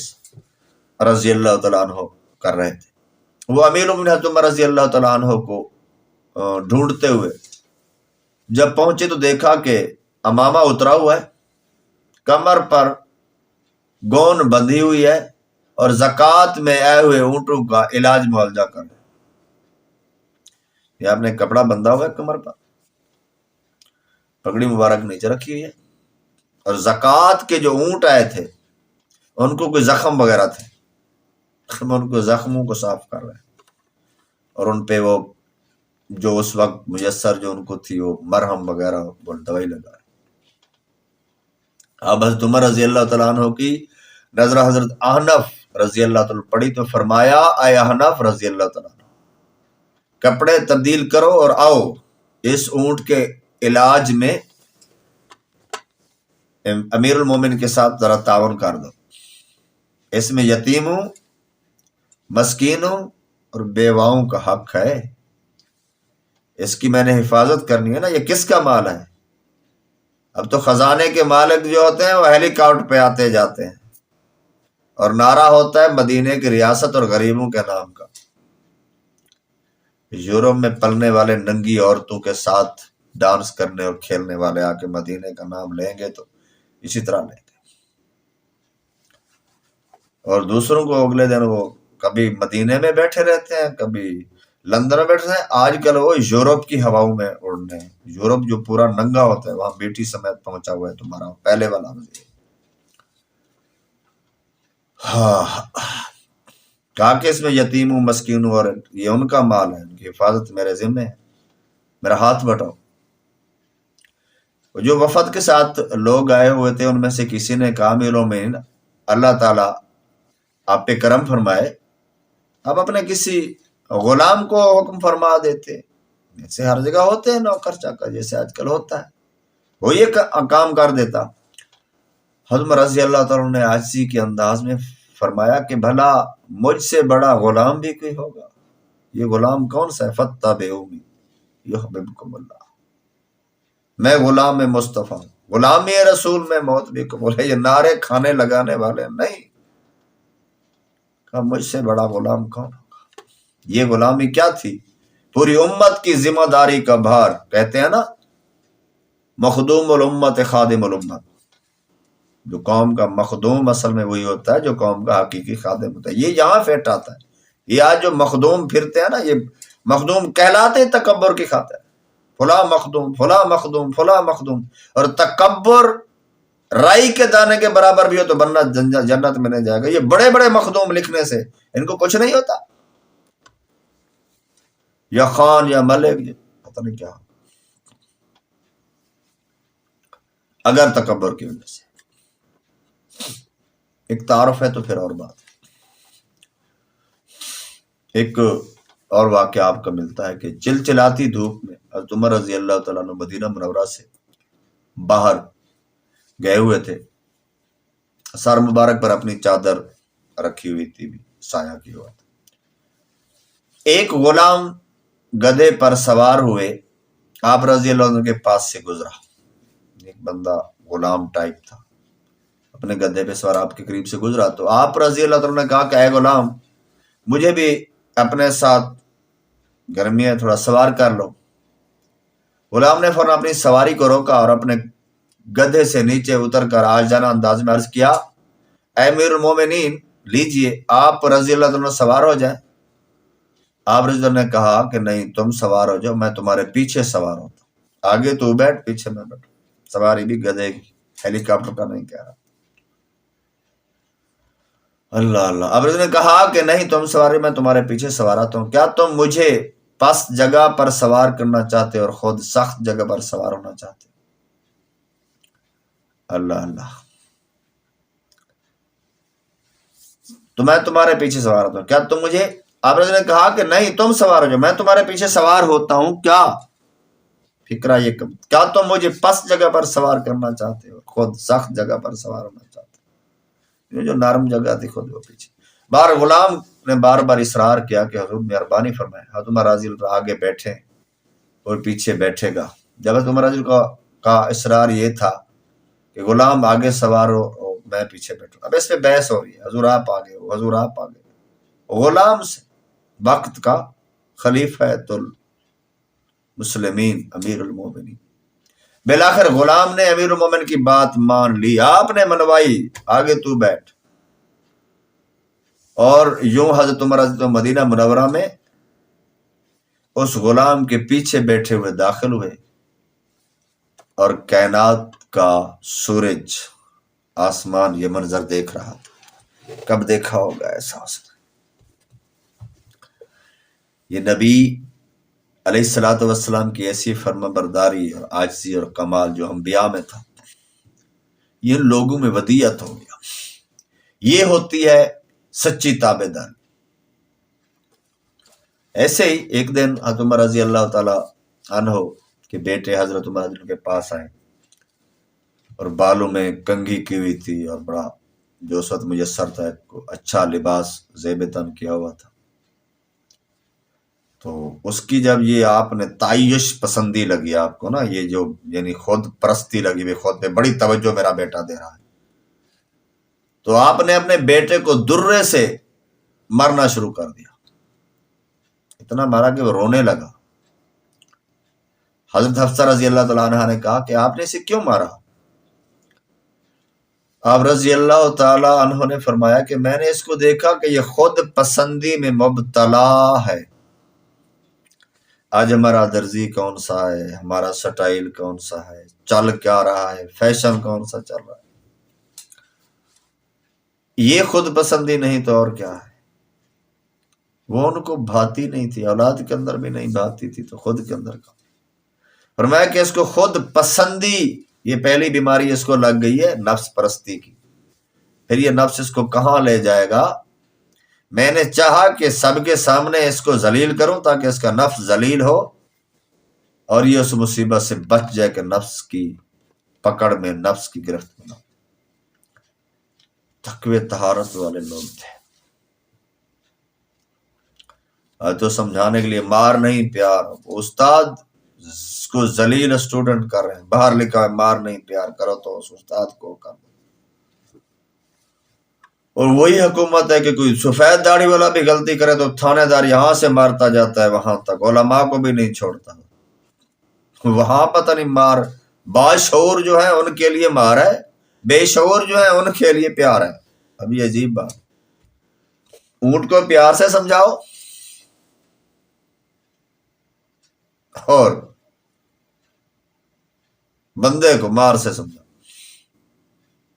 رضی اللہ تعالیٰ عنہ کر رہے تھے. وہ امیر المومنین حضرت عمر رضی اللہ تعالیٰ عنہ کو ڈھونڈتے ہوئے جب پہنچے تو دیکھا کہ امامہ اترا ہوا ہے، کمر پر گون بندھی ہوئی ہے اور زکوٰۃ میں آئے ہوئے اونٹوں کا علاج معالجہ کر رہے. یہ آپ نے کپڑا بندھا ہوا ہے کمر پر، پگڑی مبارک نیچے رکھی ہوئی ہے، اور زکوٰۃ کے جو اونٹ آئے تھے ان کو کوئی زخم وغیرہ تھے، ان کو زخموں کو صاف کر رہے ہیں اور ان پہ وہ جو اس وقت میسر جو ان کو تھی وہ مرہم وغیرہ وہ دوائی لگا رہے. اب حضرت عمر رضی اللہ تعالیٰ عنہ کی نظر حضرت احنف رضی اللہ تعالیٰ پڑی تو فرمایا، اے احنف رضی اللہ تعالیٰ عنہ، کپڑے تبدیل کرو اور آؤ اس اونٹ کے علاج میں امیر المومن کے ساتھ ذرا تعاون کر دو. اس میں یتیموں، مسکینوں اور بیواؤں کا حق ہے، اس کی میں نے حفاظت کرنی ہے نا. یہ کس کا مال ہے؟ اب تو خزانے کے مالک جو ہوتے ہیں وہ ہیلی کاپٹر پہ آتے جاتے ہیں اور نعرہ ہوتا ہے مدینے کی ریاست اور غریبوں کے نام کا. یورپ میں پلنے والے ننگی عورتوں کے ساتھ ڈانس کرنے اور کھیلنے والے آ کے مدینے کا نام لیں گے تو اسی طرح لیں گے، اور دوسروں کو اگلے دن وہ کبھی مدینے میں بیٹھے رہتے ہیں، کبھی لندن میں بیٹھے ہیں. آج کل وہ یورپ کی ہواؤں میں اڑنے ہیں. یورپ جو پورا ننگا ہوتا ہے وہاں بیٹی سمیت پہنچا ہوا ہے تمہارا پہلے والا مجھے. کہا کہ اس میں یتیموں، مسکینوں اور یہ ان کا مال ہے، ان کی حفاظت میرے ذمہ ہے، میرا ہاتھ بٹاؤ. جو وفد کے ساتھ لوگ آئے ہوئے تھے ان میں سے کسی نے کہا، امیر المومنین اللہ تعالیٰ آپ پہ کرم فرمائے، آپ اپنے کسی غلام کو حکم فرما دیتے. ایسے ہر جگہ ہوتے ہیں نوکر چاکر جیسے آج کل ہوتا ہے، وہ یہ کام کر دیتا. حضرت رضی اللہ تعالیٰ نے عاجزی کے انداز میں فرمایا کہ بھلا مجھ سے بڑا غلام بھی کوئی ہوگا؟ یہ غلام کون سا ہے؟ فاتبعونی یحببکم اللہ، میں غلام مصطفیٰ ہوں، غلامی رسول میں موت بھی قبول ہے. یہ نعرے کھانے لگانے والے نہیں. کہا مجھ سے بڑا غلام کون ہوگا؟ یہ غلامی کیا تھی؟ پوری امت کی ذمہ داری کا بھار. کہتے ہیں نا مخدوم الامت خادم الامت، جو قوم کا مخدوم اصل میں وہی ہوتا ہے جو قوم کا حقیقی خادم ہوتا ہے. یہ یہاں فٹ آتا ہے. یہ آج جو مخدوم پھرتے ہیں نا، یہ مخدوم کہلاتے تکبر کی خاطر، فلاں مخدوم فلاں مخدوم فلاں مخدوم. اور تکبر رائی کے دانے کے برابر بھی ہو تو بننا جنت میں نہیں جائے گا. یہ بڑے بڑے مخدوم لکھنے سے ان کو کچھ نہیں ہوتا، یا خان یا ملک، پتہ نہیں کیا، اگر تکبر کی وجہ سے. ایک تعارف ہے تو پھر اور بات. ایک اور واقعہ آپ کا ملتا ہے کہ چلچلاتی دھوپ میں حضرت عمر رضی اللہ تعالیٰ عنہ مدینہ منورہ سے باہر گئے ہوئے تھے. سر مبارک پر اپنی چادر رکھی ہوئی تھی، بھی سایہ کی ہوا تھا. ایک غلام گدھے پر سوار ہوئے آپ رضی اللہ عنہ کے پاس سے گزرا. ایک بندہ غلام ٹائپ تھا، اپنے گدھے پہ سوار آپ کے قریب سے گزرا تو آپ رضی اللہ عنہ نے کہا کہ اے غلام، مجھے بھی اپنے ساتھ گرمی ہے تھوڑا سوار کر لو. غلام نے فوراً اپنی سواری کو روکا اور اپنے گدھے سے نیچے اتر کر آجانا انداز میں عرض کیا، اے امیر المومنین لیجئے آپ رضی اللہ عنہ سوار ہو جائیں. آپ رضی اللہ نے کہا کہ نہیں، تم سوار ہو جاؤ، میں تمہارے پیچھے سوار ہوتا ہوں. آگے تو بیٹھ، پیچھے میں بیٹھ. سواری بھی گدھے کی، ہیلی کاپٹر کا نہیں کہہ رہا. اللہ اللہ. اب رضی نے کہا کہ نہیں تم سواری، میں تمہارے پیچھے سوار آتا ہوں. کیا تم مجھے پست جگہ پر سوار کرنا چاہتے اور خود سخت جگہ پر سوار ہونا چاہتے؟ اللہ اللہ. تو میں تمہارے پیچھے سوار ہوتا ہوں، کیا تم مجھے؟ آپ نے کہا کہ نہیں تم سوار ہو جاؤ، میں تمہارے پیچھے سوار ہوتا ہوں. کیا فکرہ یہ کیا تم مجھے پست جگہ پر سوار کرنا چاہتے ہو، خود سخت جگہ پر سوار ہونا چاہتے ہو؟ یہ جو نرم جگہ تھی خود وہ پیچھے۔ بار غلام نے بار بار اصرار کیا کہ حضور مہربانی فرمائے، حضرت عمر رضی اللہ عنہ آگے بیٹھے اور پیچھے بیٹھے گا۔ جب حضرت عمر رضی اللہ عنہ کا اصرار یہ تھا کہ غلام آگے سوار ہو اور میں پیچھے بیٹھوں، اب اس پہ بحث ہو رہی ہے، حضور آپ آگے ہو، حضور آپ آگے ہو۔ غلام سے وقت کا خلیفہ المسلمین امیر المومنین، بالآخر غلام نے امیر المومن کی بات مان لی، آپ نے منوائی آگے تو بیٹھ، اور یوں حضرت عمر رضی اللہ عنہ مدینہ منورہ میں اس غلام کے پیچھے بیٹھے ہوئے داخل ہوئے، اور کائنات کا سورج آسمان یہ منظر دیکھ رہا تھا۔ کب دیکھا ہوگا ایسا؟ یہ نبی علیہ الصلوۃ والسلام کی ایسی فرما برداری اور عاجزی اور کمال جو انبیاء میں تھا، یہ ان لوگوں میں ودیعت ہو گیا۔ یہ ہوتی ہے سچی تابع داری۔ ایسے ہی ایک دن حضرت عمر رضی اللہ تعالی عنہ کے بیٹے حضرت عمر رضی اللہ کے پاس آئے، اور بالوں میں کنگھی کی ہوئی تھی، اور بڑا جو اس وقت میسر تھا اچھا لباس زیب تن کیا ہوا تھا۔ تو اس کی جب یہ آپ نے تعیش پسندی لگی آپ کو نا، یہ جو یعنی خود پرستی لگی بھی، خود پہ بڑی توجہ میرا بیٹا دے رہا ہے، تو آپ نے اپنے بیٹے کو درے سے مرنا شروع کر دیا، اتنا مارا کہ وہ رونے لگا۔ حضرت حفصہ رضی اللہ تعالیٰ عنہ نے کہا کہ آپ نے اسے کیوں مارا؟ آپ رضی اللہ تعالی عنہ نے فرمایا کہ میں نے اس کو دیکھا کہ یہ خود پسندی میں مبتلا ہے۔ آج ہمارا درزی کون سا ہے، ہمارا سٹائل کون سا ہے، چل کیا رہا ہے، فیشن کون سا چل رہا ہے، یہ خود پسندی نہیں تو اور کیا ہے؟ وہ ان کو بھاتی نہیں تھی، اولاد کے اندر بھی نہیں بھاتی تھی، تو خود کے اندر کا فرمایا کہ اس کو خود پسندی، یہ پہلی بیماری اس کو لگ گئی ہے نفس پرستی کی۔ پھر یہ نفس اس کو کہاں لے جائے گا؟ میں نے چاہا کہ سب کے سامنے اس کو ذلیل کروں تاکہ اس کا نفس ذلیل ہو، اور یہ اس مصیبت سے بچ جائے کہ نفس کی پکڑ میں، نفس کی گرفت میں نہ۔ تقوی طہارت والے لوگ تھے۔ تو سمجھانے کے لیے مار نہیں پیار، استاد کو ذلیل اسٹوڈنٹ کر رہے ہیں، باہر لکھا ہے مار نہیں پیار، کرو تو اس استاد کو کر دو۔ اور وہی حکومت ہے کہ کوئی سفید داڑھی والا بھی غلطی کرے تو تھانے دار یہاں سے مارتا جاتا ہے وہاں تک، علماء کو بھی نہیں چھوڑتا۔ وہاں پتہ نہیں مار، باشعور جو ہے ان کے لیے مار ہے، بے شعور جو ہے ان کے لیے پیار ہے۔ اب یہ عجیب بات، اونٹ کو پیار سے سمجھاؤ اور بندے کو مار سے سمجھاؤ۔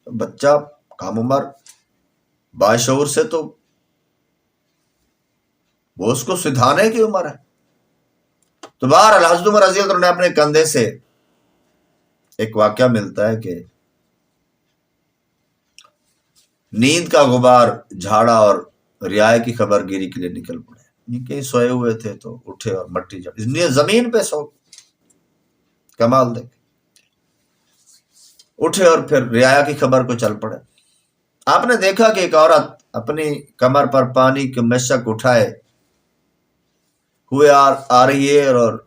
بچہ کم عمر باشعور سے تو وہ اس کو سدھانے کی عمر ہے۔ تو بہرحال حضرت عمر رضی اللہ عنہ نے اپنے کندھے سے ایک واقعہ ملتا ہے کہ نیند کا غبار جھاڑا اور رعایا کی خبر گیری کے لیے نکل پڑے۔ کہیں سوئے ہوئے تھے تو اٹھے اور مٹی جھاڑی، اس لیے زمین پہ سو، کمال دیکھ اٹھے اور پھر رعایا کی خبر کو چل پڑے۔ آپ نے دیکھا کہ ایک عورت اپنی کمر پر پانی کے مشک اٹھائے ہوئے آ رہی ہے اور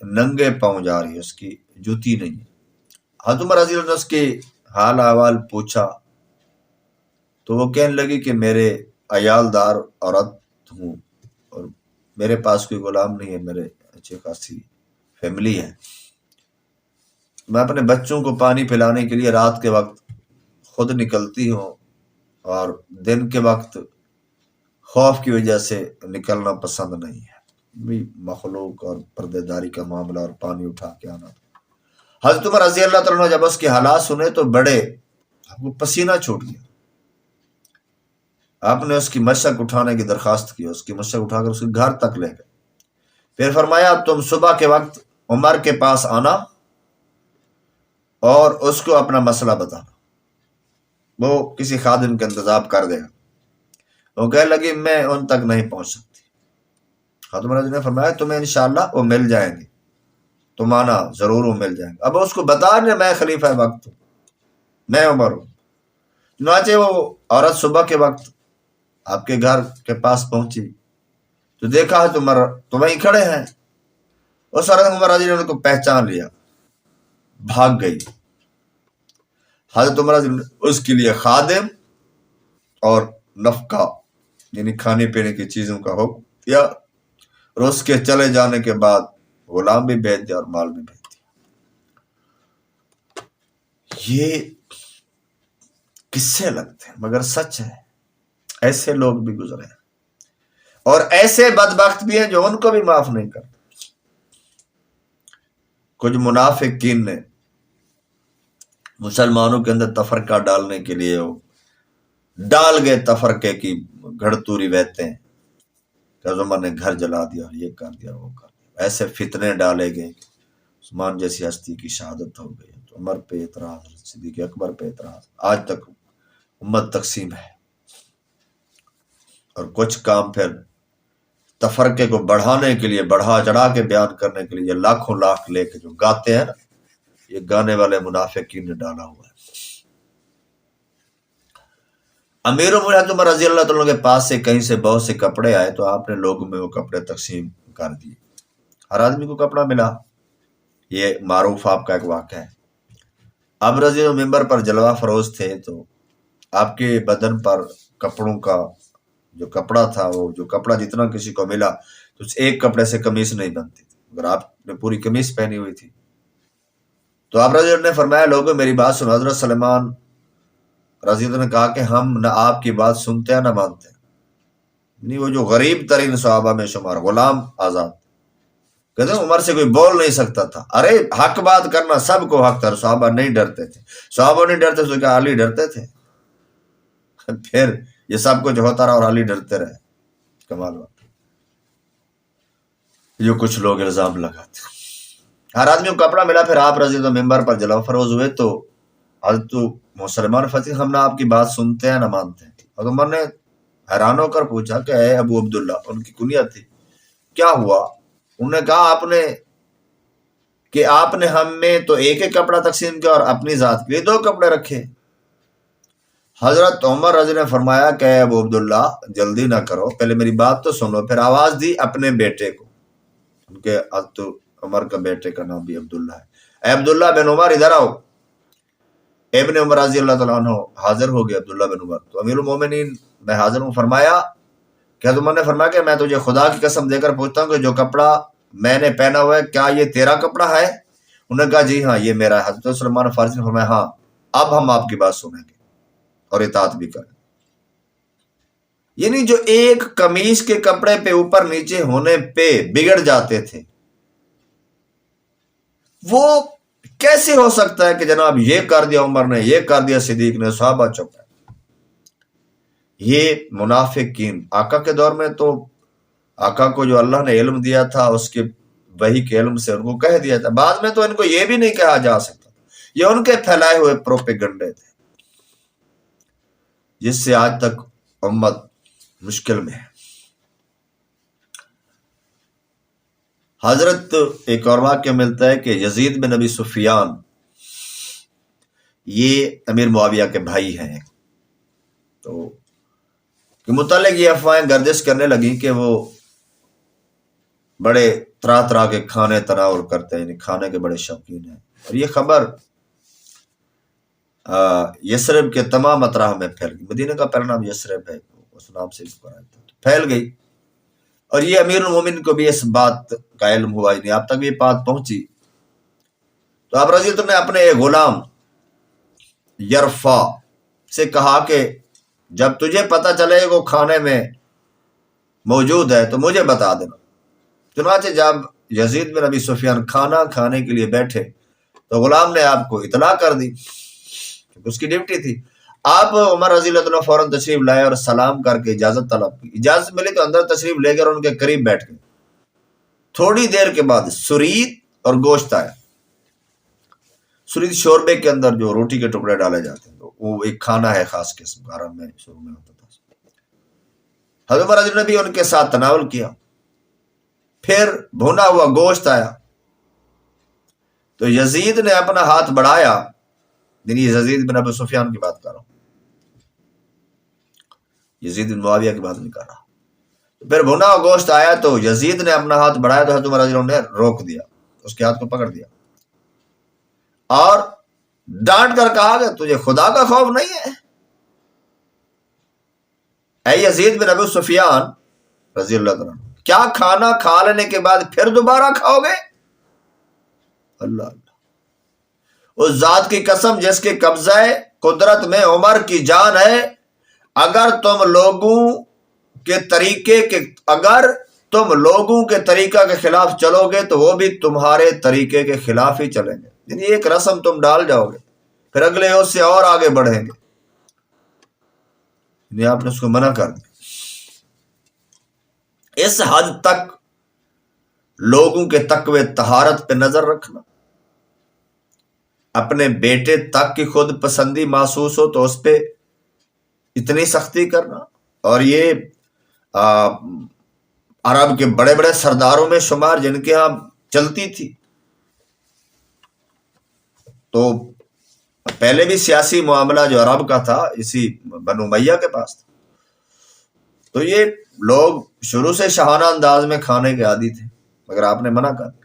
ننگے پاؤں جا رہی ہے، اس کی جوتی نہیں ہے۔ حضرت عمر رضی اللہ عنہ نے اس کے حال احوال پوچھا تو وہ کہنے لگی کہ میرے عیالدار عورت ہوں اور میرے پاس کوئی غلام نہیں ہے، میرے اچھی خاصی فیملی ہے، میں اپنے بچوں کو پانی پلانے کے لیے رات کے وقت خود نکلتی ہوں اور دن کے وقت خوف کی وجہ سے نکلنا پسند نہیں ہے، بھی مخلوق اور پردے داری کا معاملہ اور پانی اٹھا کے آنا۔ حضرت عمر رضی اللہ تعالیٰ جب اس کے حالات سنے تو بڑے وہ پسینہ چھوٹ گیا۔ آپ نے اس کی مشق اٹھانے کی درخواست کی، اس کی مشق اٹھا کر اس کے گھر تک لے گئے۔ پھر فرمایا تم صبح کے وقت عمر کے پاس آنا اور اس کو اپنا مسئلہ بتانا، وہ کسی خادم کا انتظام کر دے گا۔ وہ کہنے لگی میں ان تک نہیں پہنچ سکتی۔ حضرت عمر نے فرمایا تمہیں انشاءاللہ وہ مل جائیں گے۔ تم آنا ضرور وہ مل جائیں گے. اب اس کو بتا دیں میں خلیفہ وقت ہوں، میں عمر ہوں. چنانچہ وہ عورت صبح کے وقت آپ کے گھر کے پاس پہنچی تو دیکھا تو عمر تو وہیں کھڑے ہیں. اس عورت عمر رضی اللہ عنہ کو پہچان لیا، بھاگ گئی. حضرت عمر رضی اللہ عنہ اس کے لیے خادم اور نفقہ یعنی کھانے پینے کی چیزوں کا حکم دیا، اور اس کے چلے جانے کے بعد غلام بھی بھیج دیا اور مال بھی بھیج دیا. یہ قصے لگتے ہیں مگر سچ ہے. ایسے لوگ بھی گزرے ہیں اور ایسے بدبخت بھی ہیں جو ان کو بھی معاف نہیں کرتے. کچھ منافقین نے مسلمانوں کے اندر تفرقہ ڈالنے کے لیے وہ ڈال گئے تفرقے کی گھڑتوری بہتے ہیں کہ عمر نے گھر جلا دیا، یہ کر دیا، وہ کر دیا. ایسے فتنے ڈالے گئے کہ عثمان جیسی ہستی کی شہادت ہو گئی. تو عمر پہ اعتراض، صدیق اکبر پہ اعتراض، آج تک امت تقسیم ہے. اور کچھ کام پھر تفرقے کو بڑھانے کے لیے، بڑھا چڑھا کے بیان کرنے کے لیے لاکھوں لاکھ لے کے جو گاتے ہیں نا، یہ گانے والے منافقین نے ڈالا ہوا ہے. امیر المومنین عمر رضی اللہ تعالیٰ کے پاس سے کہیں سے بہت سے کپڑے آئے تو آپ نے لوگوں میں وہ کپڑے تقسیم کر دیے. ہر آدمی کو کپڑا ملا. یہ معروف آپ کا ایک واقعہ ہے. آپ رضی اللہ ممبر پر جلوہ فروز تھے تو آپ کے بدن پر کپڑوں کا جو کپڑا تھا، وہ جو کپڑا جتنا کسی کو ملا تو ایک کپڑے سے قمیص نہیں بنتی تھی، اگر آپ نے پوری قمیص پہنی ہوئی تھی. تو آپ رضی اللہ نے فرمایا لوگوں میری بات سنو. حضرت سلمان رضی اللہ نے کہا کہ ہم نہ آپ کی بات سنتے ہیں نہ مانتے ہیں. نہیں، وہ جو غریب ترین صحابہ میں شمار، غلام آزاد، کہتے ہیں عمر سے کوئی بول نہیں سکتا تھا. ارے حق بات کرنا سب کو حق تھا، صحابہ نہیں ڈرتے تھے. صحابہ نہیں ڈرتے تو کیا علی ڈرتے تھے؟ پھر یہ سب کچھ ہوتا رہا اور علی ڈرتے رہے. کمال بات. جو کچھ لوگ الزام لگاتے. ہر آدمی کو کپڑا ملا. پھر آپ رضی اللہ ممبر پر جلوہ فروز ہوئے تو حضرت مسلمان فتح ہم نہ آپ کی بات سنتے ہیں نہ مانتے ہیں. اور عمر نے حیران ہو کر پوچھا کہ اے ابو عبداللہ، ان کی کنیت تھی، کیا ہوا؟ انہوں نے کہا آپ نے ہم میں تو ایک ایک کپڑا تقسیم کیا اور اپنی ذات کے لیے 2 کپڑے رکھے. حضرت عمر رضی نے فرمایا کہ اے ابو عبداللہ جلدی نہ کرو، پہلے میری بات تو سنو. پھر آواز دی اپنے بیٹے کو. ان کے حضرت عمر کا بیٹے کا نام بھی عبداللہ ہے. اے عبداللہ بن عمر ادھر آؤ. ابن عمر رضی اللہ تعالیٰ عنہ حاضر ہو گئے. عبداللہ بن عمر تو امیر المومنین میں حاضر ہوں. فرمایا کہ حضرت عمر نے فرمایا کہ میں تجھے خدا کی قسم دے کر پوچھتا ہوں کہ جو کپڑا میں نے پہنا ہوا ہے کیا یہ تیرا کپڑا ہے؟ انہوں نے کہا جی ہاں یہ میرا ہے. حضرت سلمان فارسی نے فرمایا ہاں اب ہم آپ کی بات سنیں گے اور اطاعت بھی کریں. یعنی جو ایک قمیص کے کپڑے پہ اوپر نیچے ہونے پہ بگڑ جاتے تھے، وہ کیسے ہو سکتا ہے کہ جناب یہ کر دیا عمر نے، یہ کر دیا صدیق نے، صحابہ چپ ہے. یہ منافقین آقا کے دور میں تو آقا کو جو اللہ نے علم دیا تھا اس کے وحی کے علم سے ان کو کہہ دیا تھا. بعد میں تو ان کو یہ بھی نہیں کہا جا سکتا. یہ ان کے پھیلائے ہوئے پروپیگنڈے تھے جس سے آج تک امت مشکل میں ہے. حضرت ایک اور واقعہ ملتا ہے کہ یزید بن ابی سفیان یہ امیر معاویہ کے بھائی ہیں، تو کہ متعلق یہ افواہیں گردش کرنے لگی کہ وہ بڑے طرح طرح کے کھانے تناول کرتے ہیں، یعنی کھانے کے بڑے شوقین ہیں. اور یہ خبر یثرب کے تمام اطراف میں پھیل گئی. مدینہ کا پہلا نام یثرب ہے، اس نام سے پھیل گئی. اور یہ امیر المومنین کو بھی اس بات کا علم ہوا، یعنی آپ تک بھی بات پہنچی. تو آپ رضی اللہ نے اپنے ایک غلام یرفا سے کہا کہ جب تجھے پتہ چلے وہ کھانے میں موجود ہے تو مجھے بتا دینا. چنانچہ جب یزید بن ابی سفیان کھانا کھانے کے لیے بیٹھے تو غلام نے آپ کو اطلاع کر دی، اس کی ڈیوٹی تھی. آپ عمر رضی اللہ عنہ فوراً تشریف لائے اور سلام کر کے اجازت طلب کی. اجازت ملی تو اندر تشریف لے کر ان کے قریب بیٹھ گئے. تھوڑی دیر کے بعد سرید اور گوشت آیا. سرید شوربے کے اندر جو روٹی کے ٹکڑے ڈالے جاتے ہیں، وہ ایک کھانا ہے خاص قسم کا، عرب میں شروع میں ہوتا تھا. حضرت عمر رضی اللہ نے بھی ان کے ساتھ تناول کیا. پھر بھونا ہوا گوشت آیا. تو یزید نے اپنا ہاتھ بڑھایا، یعنی یزید بن ابو سفیان کی بات کر رہا ہوں، یزید بن معاویہ کی بات نہیں کر رہا۔ پھر بھنا ہوا گوشت آیا تو یزید نے اپنا ہاتھ بڑھایا تو حضرت عمر رضی اللہ عنہ نے روک دیا، اس کے ہاتھ کو پکڑ دیا اور ڈانٹ کر کہا کہ تجھے خدا کا خوف نہیں ہے؟ اے یزید بن ابو سفیان رضی اللہ عنہ، کیا کھانا کھا لینے کے بعد پھر دوبارہ کھاؤ گے؟ اللہ اللہ، اس ذات کی قسم جس کے قبضہ قدرت میں عمر کی جان ہے، اگر تم لوگوں کے طریقہ کے خلاف چلو گے تو وہ بھی تمہارے طریقے کے خلاف ہی چلیں گے، یعنی ایک رسم تم ڈال جاؤ گے پھر اگلے اس سے اور آگے بڑھیں گے، یعنی آپ نے اس کو منع کر دیا۔ اس حد تک لوگوں کے تقوی طہارت پہ نظر رکھنا، اپنے بیٹے تک کی خود پسندی محسوس ہو تو اس پہ اتنی سختی کرنا، اور یہ عرب کے بڑے بڑے سرداروں میں شمار جن کے ہاں چلتی تھی۔ تو پہلے بھی سیاسی معاملہ جو عرب کا تھا اسی بنو امیہ کے پاس تھا، تو یہ لوگ شروع سے شاہانہ انداز میں کھانے کے عادی تھے، مگر آپ نے منع کر دیا۔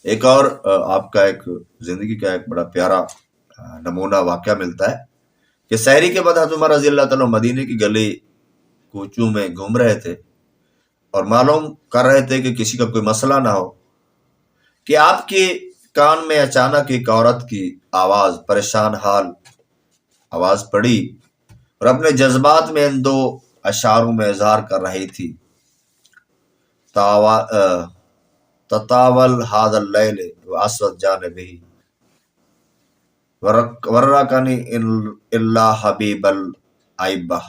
ایک اور آپ کا ایک زندگی کا ایک بڑا پیارا نمونہ واقعہ ملتا ہے کہ سحری کے بعد حضرت عمر رضی اللہ تعالیٰ مدینے کی گلی کوچوں میں گھوم رہے تھے اور معلوم کر رہے تھے کہ کسی کا کوئی مسئلہ نہ ہو کہ آپ کے کان میں اچانک ایک عورت کی آواز، پریشان حال آواز پڑی اور اپنے جذبات میں ان دو اشعاروں میں اظہار کر رہی تھی، تطاول هذا الليل واسود جانبه ورکنی الا حبیب العیبہ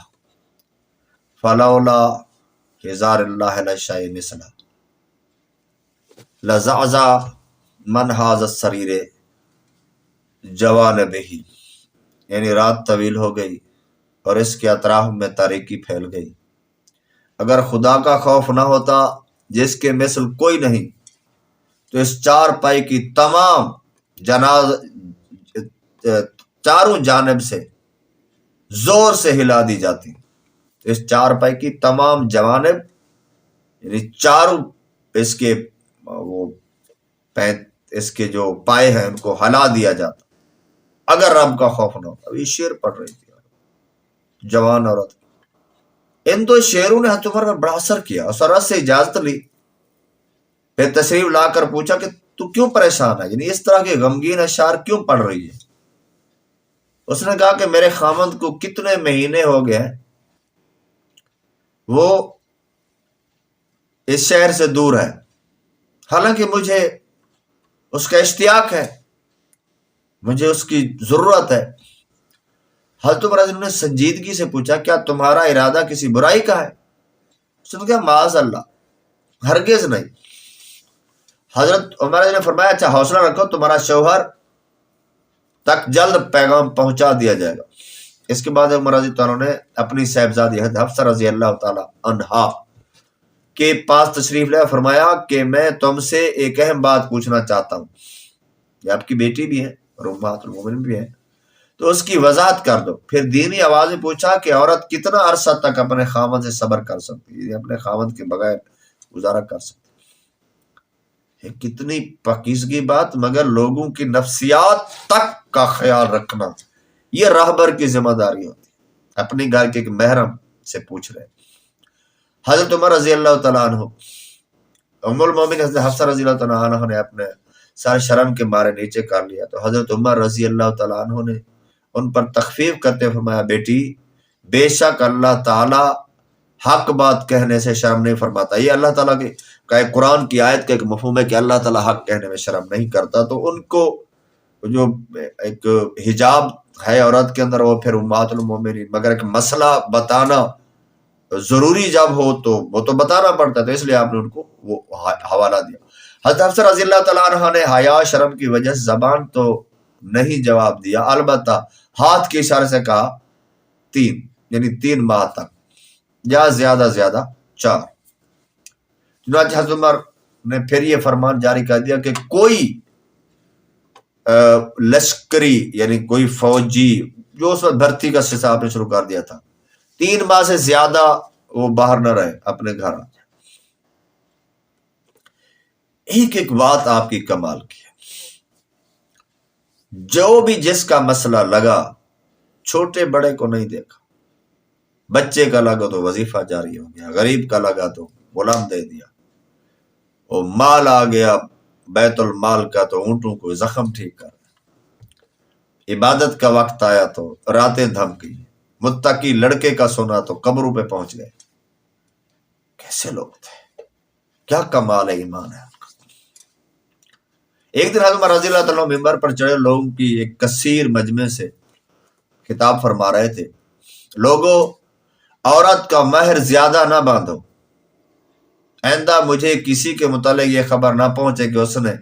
فلولا ہزار اللہ لشیء مثلا لزعزع من هذا السریر جوانبہ، یعنی رات طویل ہو گئی اور اس کے اطراف میں تاریکی پھیل گئی، اگر خدا کا خوف نہ ہوتا جس کے مثل کوئی نہیں تو اس چار پائی کی تمام چاروں جانب سے زور سے ہلا دی جاتی، اس چار پائی کی تمام جوانب یعنی چاروں اس کے وہ اس کے جو پائے ہیں ان کو ہلا دیا جاتا اگر رب کا خوف نہ ہوتا۔ یہ شعر پڑھ رہی تھی جوان عورت، ان دو شعروں نے حضرت عمر پر بڑا اثر کیا، اس عورت سے اجازت لی، پھر تشریف لا کر پوچھا کہ تو کیوں پریشان ہے، یعنی اس طرح کے غمگین اشعار کیوں پڑھ رہی ہے؟ اس نے کہا کہ میرے خامند کو کتنے مہینے ہو گئے وہ اس شہر سے دور ہے، حالانکہ مجھے اس کا اشتیاق ہے، مجھے اس کی ضرورت ہے۔ حضرت عمر نے سنجیدگی سے پوچھا کیا تمہارا ارادہ کسی برائی کا ہے؟ اس نے کہا معاذ اللہ، ہرگز نہیں۔ حضرت عمر نے فرمایا اچھا حوصلہ رکھو، تمہارا شوہر تک جلد پیغام پہنچا دیا جائے گا۔ اس کے بعد عمر رضی اللہ عنہ نے اپنی صاحبزادی حضرت حفصہ رضی اللہ تعالی عنہا کے پاس تشریف لے فرمایا کہ میں تم سے ایک اہم بات پوچھنا چاہتا ہوں، یہ آپ کی بیٹی بھی ہے اور امہات المومنین بھی ہے، تو اس کی وضاحت کر دو۔ پھر دینی آواز میں پوچھا کہ عورت کتنا عرصہ تک اپنے خاوند سے صبر کر سکتی ہے، یعنی اپنے خاوند کے بغیر گزارا کر سکتی ہے؟ کتنی پاکیزگی بات، مگر لوگوں کی نفسیات تک کا خیال رکھنا یہ راہبر کی ذمہ داری ہوتی ہے۔ اپنی گھر کے ایک محرم سے پوچھ رہے حضرت عمر رضی اللہ تعالیٰ عنہ، ام المومنین حضرت حفصہ رضی اللہ تعالیٰ عنہ نے اپنے سر شرم کے مارے نیچے کر لیا، تو حضرت عمر رضی اللہ تعالیٰ عنہ نے ان پر تخفیف کرتے فرمایا بیٹی بے شک اللہ تعالیٰ حق بات کہنے سے شرم نہیں فرماتا۔ یہ اللہ تعالیٰ کا ایک قرآن کی آیت کا ایک مفہوم ہے کہ اللہ تعالیٰ حق کہنے میں شرم نہیں کرتا، تو ان کو جو ایک حجاب ہے عورت کے اندر وہ پھر امہات المومنین، مگر ایک مسئلہ بتانا ضروری جب ہو تو وہ تو بتانا پڑتا ہے، تو اس لیے آپ نے ان کو وہ حوالہ دیا۔ حضرت حفصہ رضی اللہ تعالیٰ عنہ نے حیا شرم کی وجہ سے زبان تو نہیں جواب دیا، البتہ ہاتھ کے اشارے سے کہا 3، یعنی 3 ماہ تک یا زیادہ 4۔ چنانچہ حضرت عمر نے پھر یہ فرمان جاری کر دیا کہ کوئی لشکری یعنی کوئی فوجی جو اس وقت بھرتی کا سلسلہ آپ نے شروع کر دیا تھا 3 ماہ سے زیادہ وہ باہر نہ رہے، اپنے گھر آ جائے۔ ایک ایک بات آپ کی کمال کی ہے، جو بھی جس کا مسئلہ لگا چھوٹے بڑے کو نہیں دیکھا، بچے کا لگا تو وظیفہ جاری ہو گیا، غریب کا لگا تو غلام دے دیا، وہ مال آ گیا بیت المال کا تو اونٹوں کو زخم ٹھیک کر، عبادت کا وقت آیا تو راتیں دھم گئی، متقی لڑکے کا سونا تو قبروں پہ پہنچ گئے۔ کیسے لوگ تھے، کیا کمال ہے، ایمان ہے۔ ایک دن حضرت عمر رضی اللہ تعالیٰ ممبر پر چڑھے لوگوں کی ایک کثیر مجمع سے خطاب فرما رہے تھے، لوگوں عورت کا مہر زیادہ نہ باندھو، آئندہ مجھے کسی کے متعلق یہ خبر نہ پہنچے کہ اس نے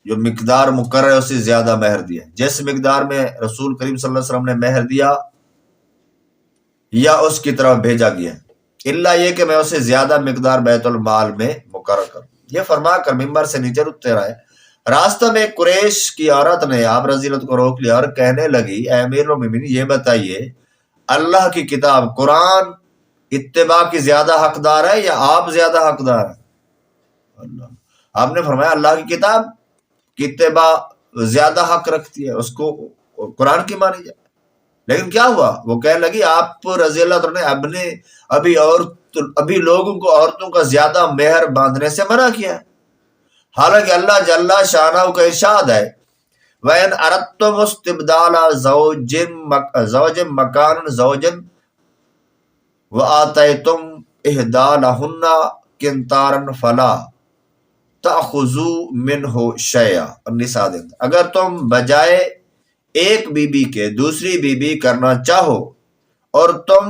جو مقدار مقرر ہے اس سے زیادہ مہر دیا، جس مقدار میں رسول کریم صلی اللہ علیہ وسلم نے مہر دیا یا اس کی طرف بھیجا گیا، الا یہ کہ میں اسے زیادہ مقدار بیت المال میں مقرر کروں۔ یہ فرما کر ممبر سے نیچے اتر آئے۔ راستہ میں قریش کی عورت نے آپ رضی اللہ عنہ کو روک لیا اور کہنے لگی، اے امیر المومنین یہ بتائیے اللہ کی کتاب قرآن اتباع کی زیادہ حقدار ہے یا آپ زیادہ حقدار ہیں؟ اللہ، آپ نے فرمایا اللہ کی کتاب کی اتباع زیادہ حق رکھتی ہے، اس کو قرآن کی مانی جائے۔ لیکن کیا ہوا، وہ کہنے لگی آپ رضی اللہ عنہ نے ابھی لوگوں کو عورتوں کا زیادہ مہر باندھنے سے منع کیا ہے، حالانکہ اللہ جل شانہ کا ارشاد ہے وَإِنْ أَرَدْتُمُ اسْتِبْدَالَ زَوْجٍ مَكَانَ زَوْجٍ وَآتَيْتُمْ إِحْدَاهُنَّ قِنْطَارًا فَلَا تَأْخُذُوا مِنْهُ شَيْئًا۔ النساء، اگر تم بجائے ایک بی بی کے دوسری بی بی کرنا چاہو اور تم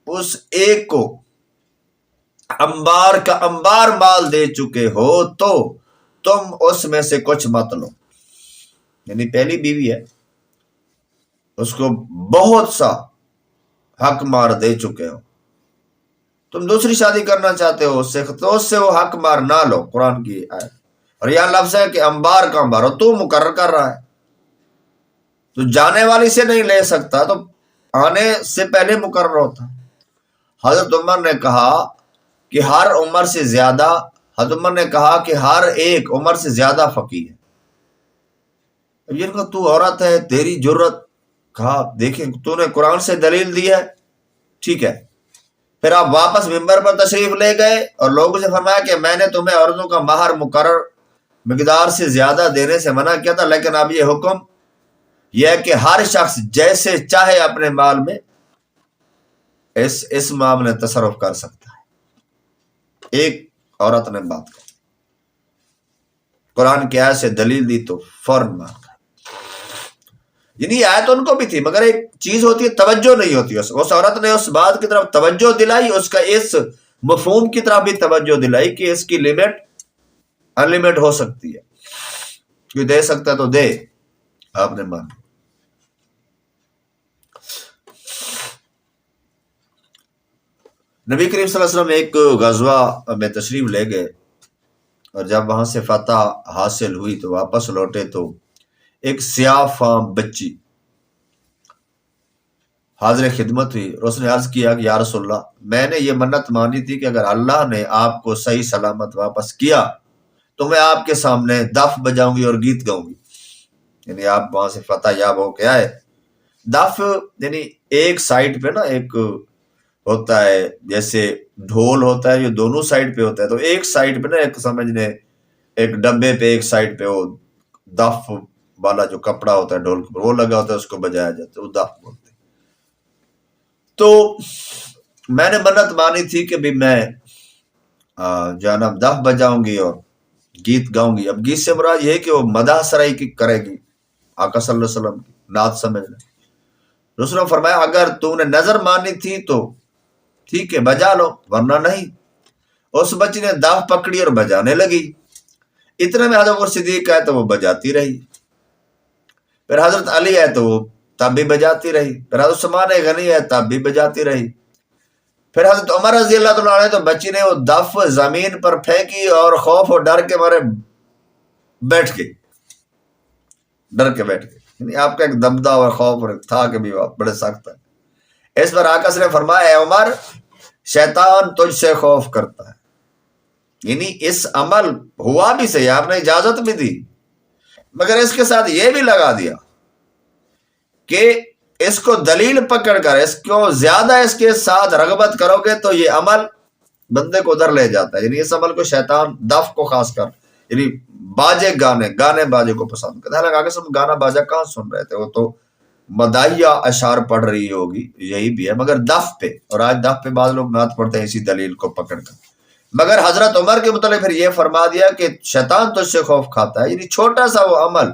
اس ایک کو انبار کا انبار مال دے چکے ہو تو تم اس میں سے کچھ مت لو، یعنی پہلی بیوی ہے اس کو بہت سا حق مار دے چکے ہو، تم دوسری شادی کرنا چاہتے ہو تو اس سے وہ حق مار نہ لو، قرآن کی آیت۔ اور یہاں لفظ ہے کہ انبار کا انبار، اور تو مقرر کر رہا ہے تو جانے والی سے نہیں لے سکتا تو آنے سے پہلے مقرر ہوتا۔ حضرت عمر نے کہا کہ ہر عمر سے زیادہ، حضرت عمر نے کہا کہ ہر ایک عمر سے زیادہ فقیہ ہے۔ اب یہ کہا تو عورت ہے تیری جرت، کہا دیکھیں تو نے قرآن سے دلیل دی ہے، ٹھیک ہے۔ پھر آپ واپس ممبر پر تشریف لے گئے اور لوگوں سے فرمایا کہ میں نے تمہیں عورتوں کا مہر مقرر مقدار سے زیادہ دینے سے منع کیا تھا، لیکن اب یہ حکم یہ ہے کہ ہر شخص جیسے چاہے اپنے مال میں اس معاملے میں تصرف کر سکتا ہے۔ ایک عورت نے بات کی، قرآن کی آیت سے دلیل دی تو فوراً مان گئے۔ یعنی آیت ان کو بھی تھی، مگر ایک چیز ہوتی ہے توجہ نہیں ہوتی، اس عورت نے اس بات کی طرف توجہ دلائی، اس کا اس مفہوم کی طرف بھی توجہ دلائی کہ اس کی لمٹ ان لمٹ ہو سکتی ہے، کوئی دے سکتا ہے تو دے، آپ نے مان۔ نبی کریم صلی اللہ علیہ وسلم ایک غزوہ میں تشریف لے گئے اور جب وہاں سے فتح حاصل ہوئی تو واپس لوٹے تو ایک سیاہ فام بچی حاضر خدمت ہوئی اور اس نے عرض کیا کہ یا رسول اللہ، میں نے یہ منت مانی تھی کہ اگر اللہ نے آپ کو صحیح سلامت واپس کیا تو میں آپ کے سامنے دف بجاؤں گی اور گیت گاؤں گی، یعنی آپ وہاں سے فتح یاب ہو کے آئے۔ دف یعنی ایک سائڈ پہ نا ایک ہوتا ہے جیسے ڈھول ہوتا ہے جو دونوں سائڈ پہ ہوتا ہے، تو ایک سائڈ پہ نا ایک سمجھنے ایک ڈبے پہ ایک سائڈ پہ وہ دف والا جو کپڑا ہوتا ہے ڈھول کے وہ لگا ہوتا ہے، اس کو بجایا جاتا ہے، وہ دف بولتے ہیں۔ تو میں نے منت مانی تھی کہ بھی میں جانب دف بجاؤں گی اور گیت گاؤں گی۔ اب گیت سے مراد یہ ہے کہ وہ مدح سرائی کی کرے گی، آقا صلی اللہ علیہ وسلم کی نعت سمجھ لیں۔ رسول نے فرمایا اگر تم نے نظر مانی تھی تو ٹھیک ہے بجا لو، ورنہ نہیں۔ اس بچی نے دف پکڑی اور بجانے لگی، اتنے میں حضرت صدیق آئے تو وہ بجاتی رہی، پھر حضرت علی آئے تو وہ تب بھی بجاتی رہی، پھر حضرت عثمان غنی آئے تب بھی بجاتی رہی۔ پھر حضرت عمر رضی اللہ تعالیٰ عنہ تو بچی نے وہ دف زمین پر پھینکی اور خوف اور ڈر کے مارے بیٹھ گئی، ڈر کے بیٹھ گئی. یعنی آپ کا ایک دبدہ اور خوف تھا کہ بھی بڑے سخت ہے. اس پر آقا نے فرمایا اے عمر شیطان تجھ سے خوف کرتا ہے. یعنی اس عمل ہوا بھی صحیح، آپ نے اجازت بھی دی، مگر اس کے ساتھ یہ بھی لگا دیا کہ اس کو دلیل پکڑ کر اس کو زیادہ اس کے ساتھ رغبت کرو گے تو یہ عمل بندے کو ادھر لے جاتا ہے. یعنی اس عمل کو شیطان دف کو خاص کر یعنی باجے گانے باجے کو پسند کرتا ہے. حالانکہ سب گانا باجا کہاں سن رہے تھے، وہ تو مداحیہ اشعار پڑھ رہی ہوگی، یہی بھی ہے، مگر دف پہ. اور آج دف پہ بعض لوگ نعت پڑھتے ہیں اسی دلیل کو پکڑ کر. مگر حضرت عمر کے متعلق پھر یہ فرما دیا کہ شیطان تجھ سے خوف کھاتا ہے. یعنی چھوٹا سا وہ عمل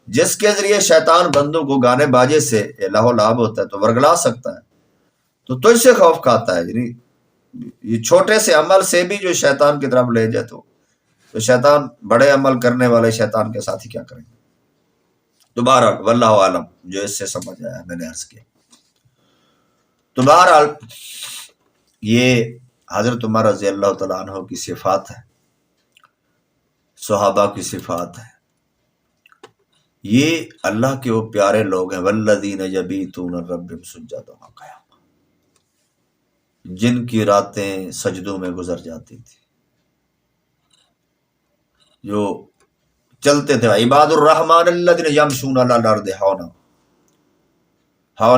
جس کے ذریعے شیطان بندوں کو گانے باجے سے لہو لعب ہوتا ہے تو ورگلا سکتا ہے، تو تجھ سے خوف کھاتا ہے. یعنی یہ چھوٹے سے عمل سے بھی جو شیطان کی طرف لے جائے تو شیطان بڑے عمل کرنے والے شیطان کے ساتھ ہی کیا کریں گے. تو بہرحال واللہ عالم جو اس سے سمجھ آیا میں نے عرض کیا. تو بہرحال یہ حضرت عمر رضی اللہ تعالیٰ عنہ کی صفات ہے، صحابہ کی صفات ہے. یہ اللہ کے وہ پیارے لوگ ہیں والذین یبیتون ربہم سجدا وقیاما، جن کی راتیں سجدوں میں گزر جاتی تھی، جو چلتے تھے. عباد الرحمن الذین یمشون علی الارض ہونا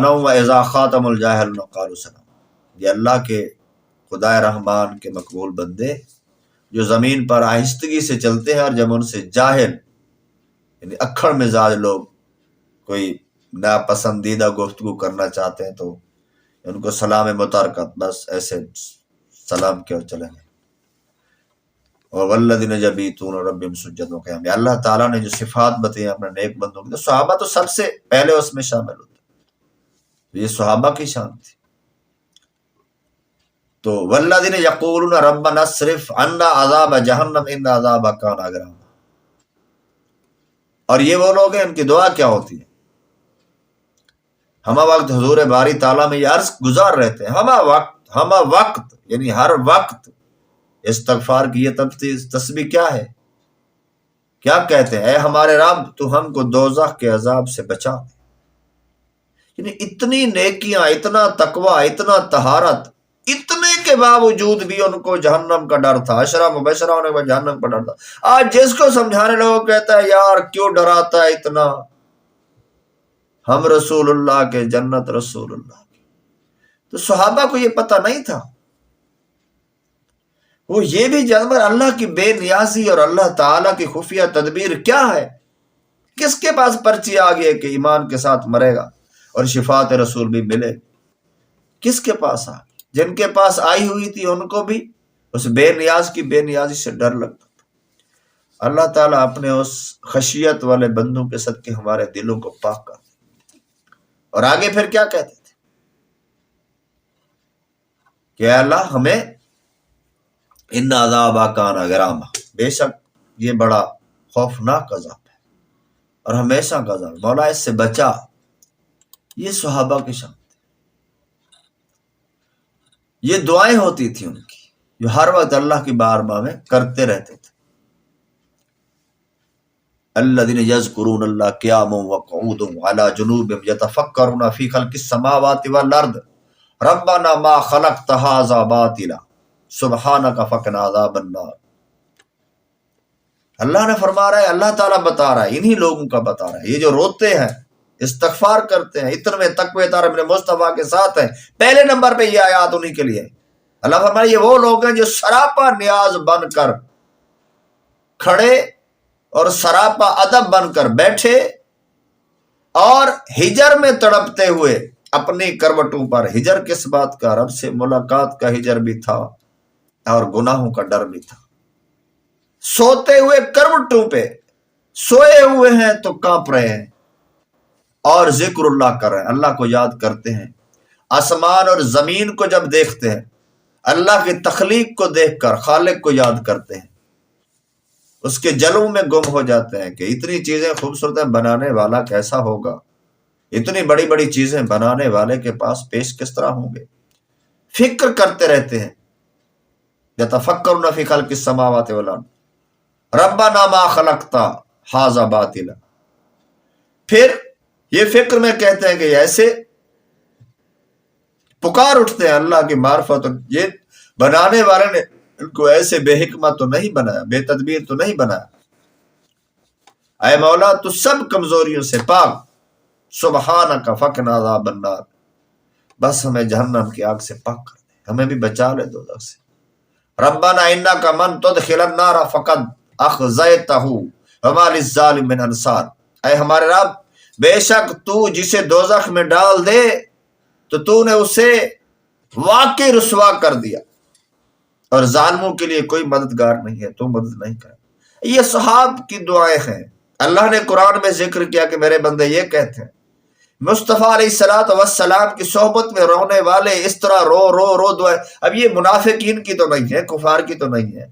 واذا خاطبهم الجاہلون قالوا سلاما. یہ اللہ کے خدائے رحمان کے مقبول بندے جو زمین پر آہستگی سے چلتے ہیں، اور جب ان سے جاہل یعنی اکھڑ مزاج لوگ کوئی ناپسندیدہ گفتگو کرنا چاہتے ہیں تو ان کو سلام متارکت، بس ایسے سلام کیا اور چلیں گے. اور والذین یبیتون ربہم سجدا وقیاما، اللہ تعالیٰ نے جو صفات بتائی اپنے نیک بندوں کی، تو صحابہ تو سب سے پہلے اس میں شامل ہوتے. یہ صحابہ کی شان تھی. تو والذین یقولون ربنا اصرف عنا عذاب جہنم ان عذابها کان غراما. اور یہ وہ لوگ ہیں ان کی دعا کیا ہوتی ہے؟ ہما وقت حضور باری تعالیٰ میں یہ عرض گزار رہے تھے، ہما وقت یعنی ہر وقت استغفار کی یہ تسبیح کیا ہے، کیا کہتے ہیں؟ اے ہمارے رب تو ہم کو دوزخ کے عذاب سے بچا. یعنی اتنی نیکیاں، اتنا تقوی، اتنا طہارت، اتنے کے باوجود بھی ان کو جہنم کا ڈر تھا. عشرہ مبشرہ ہونے کے بعد جہنم کا ڈر تھا. آج جس کو سمجھانے لوگوں کہتا ہے یار کیوں ڈراتا ہے اتنا، ہم رسول اللہ کے، جنت رسول اللہ کی. تو صحابہ کو یہ پتہ نہیں تھا. وہ یہ بھی جانور اللہ کی بے نیازی اور اللہ تعالیٰ کی خفیہ تدبیر کیا ہے. کس کے پاس پرچی آ گئی کہ ایمان کے ساتھ مرے گا اور شفاعت رسول بھی ملے؟ کس کے پاس آ؟ جن کے پاس آئی ہوئی تھی ان کو بھی اس بے نیاز کی بے نیازی سے ڈر لگتا تھا. اللہ تعالیٰ اپنے اس خشیت والے بندوں کے صدقے ہمارے دلوں کو پاک کر. اور آگے پھر کیا کہتے تھے کہ اے اللہ ہمیں ان عذاب کان غراما، بے شک یہ بڑا خوفناک عذاب ہے اور ہمیشہ کا عذاب، مولا اس سے بچا. یہ صحابہ کی شان، یہ دعائیں ہوتی تھی ان کی جو ہر وقت اللہ کی بارگاہ میں کرتے رہتے تھے. الذین یذکرون اللہ قیاما وقعودا وعلی جنوبہم یتفکرون فی خلق السماوات والارض ربنا ما خلقت ھذا باطلا سبحانک فقنا عذاب النار. اللہ نے فرما رہا ہے، اللہ تعالیٰ بتا رہا ہے، انہی لوگوں کا بتا رہا ہے، یہ جو روتے ہیں، استغفار کرتے ہیں، اتنے تقوی طار اپنے مصطفیٰ کے ساتھ ہیں. پہلے نمبر پہ یہ آیات انہی کے لیے. اللہ فرمایا یہ وہ لوگ ہیں جو سراپا نیاز بن کر کھڑے اور سراپا ادب بن کر بیٹھے اور ہجر میں تڑپتے ہوئے اپنی کروٹوں پر. ہجر کس بات کا؟ رب سے ملاقات کا ہجر بھی تھا اور گناہوں کا ڈر بھی تھا. سوتے ہوئے کروٹوں پہ سوئے ہوئے ہیں تو کانپ رہے ہیں اور ذکر اللہ کر رہے ہیں، اللہ کو یاد کرتے ہیں. آسمان اور زمین کو جب دیکھتے ہیں، اللہ کی تخلیق کو دیکھ کر خالق کو یاد کرتے ہیں، اس کے جلووں میں گم ہو جاتے ہیں کہ اتنی چیزیں خوبصورت بنانے والا کیسا ہوگا، اتنی بڑی بڑی چیزیں بنانے والے کے پاس پیش کس طرح ہوں گے. فکر کرتے رہتے ہیں. یتفکرون فی خلق السماوات والارض ربنا ما خلقت ھذا باطلا. پھر یہ فکر میں کہتے ہیں کہ ایسے پکار اٹھتے ہیں اللہ کی معرفت. یہ بنانے والے نے ان کو ایسے بے حکمت تو نہیں بنایا، بے تدبیر تو نہیں بنایا. اے مولا تو سب کمزوریوں سے پاک. سبحانک فقنا عذاب النار. بس ہمیں جہنم کی آگ سے پاک کر دے، ہمیں بھی بچا لے دوزخ سے. ربنا انک من تدخل النار فقد اخزیتہ وما للظالمین من انصار. اے ہمارے رب بے شک تو جسے دوزخ میں ڈال دے تو نے اسے واقعی رسوا کر دیا، اور ظالموں کے لیے کوئی مددگار نہیں ہے، تو مدد نہیں کرے. یہ صحاب کی دعائیں ہیں. اللہ نے قرآن میں ذکر کیا کہ میرے بندے یہ کہتے ہیں. مصطفیٰ علیہ السلام کی صحبت میں رونے والے اس طرح رو رو رو دعائیں. اب یہ منافقین کی تو نہیں ہے، کفار کی تو نہیں ہے،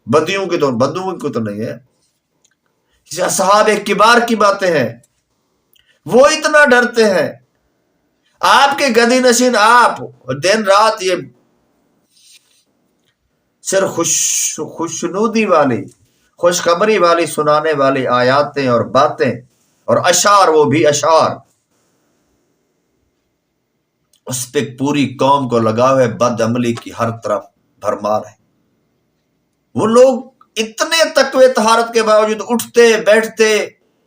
بدیوں کی تو بدوؤں کی تو نہیں ہے، اصحاب کبار کی باتیں ہیں. وہ اتنا ڈرتے ہیں. آپ کے گدی نشین آپ دن رات یہ صرف خوشنودی والی، خوشخبری والی سنانے والی آیاتیں اور باتیں اور اشعار، وہ بھی اشعار. اس پہ پوری قوم کو لگا ہوئے بد عملی کی ہر طرف بھرمار ہے. وہ لوگ اتنے تقوی طہارت کے باوجود اٹھتے بیٹھتے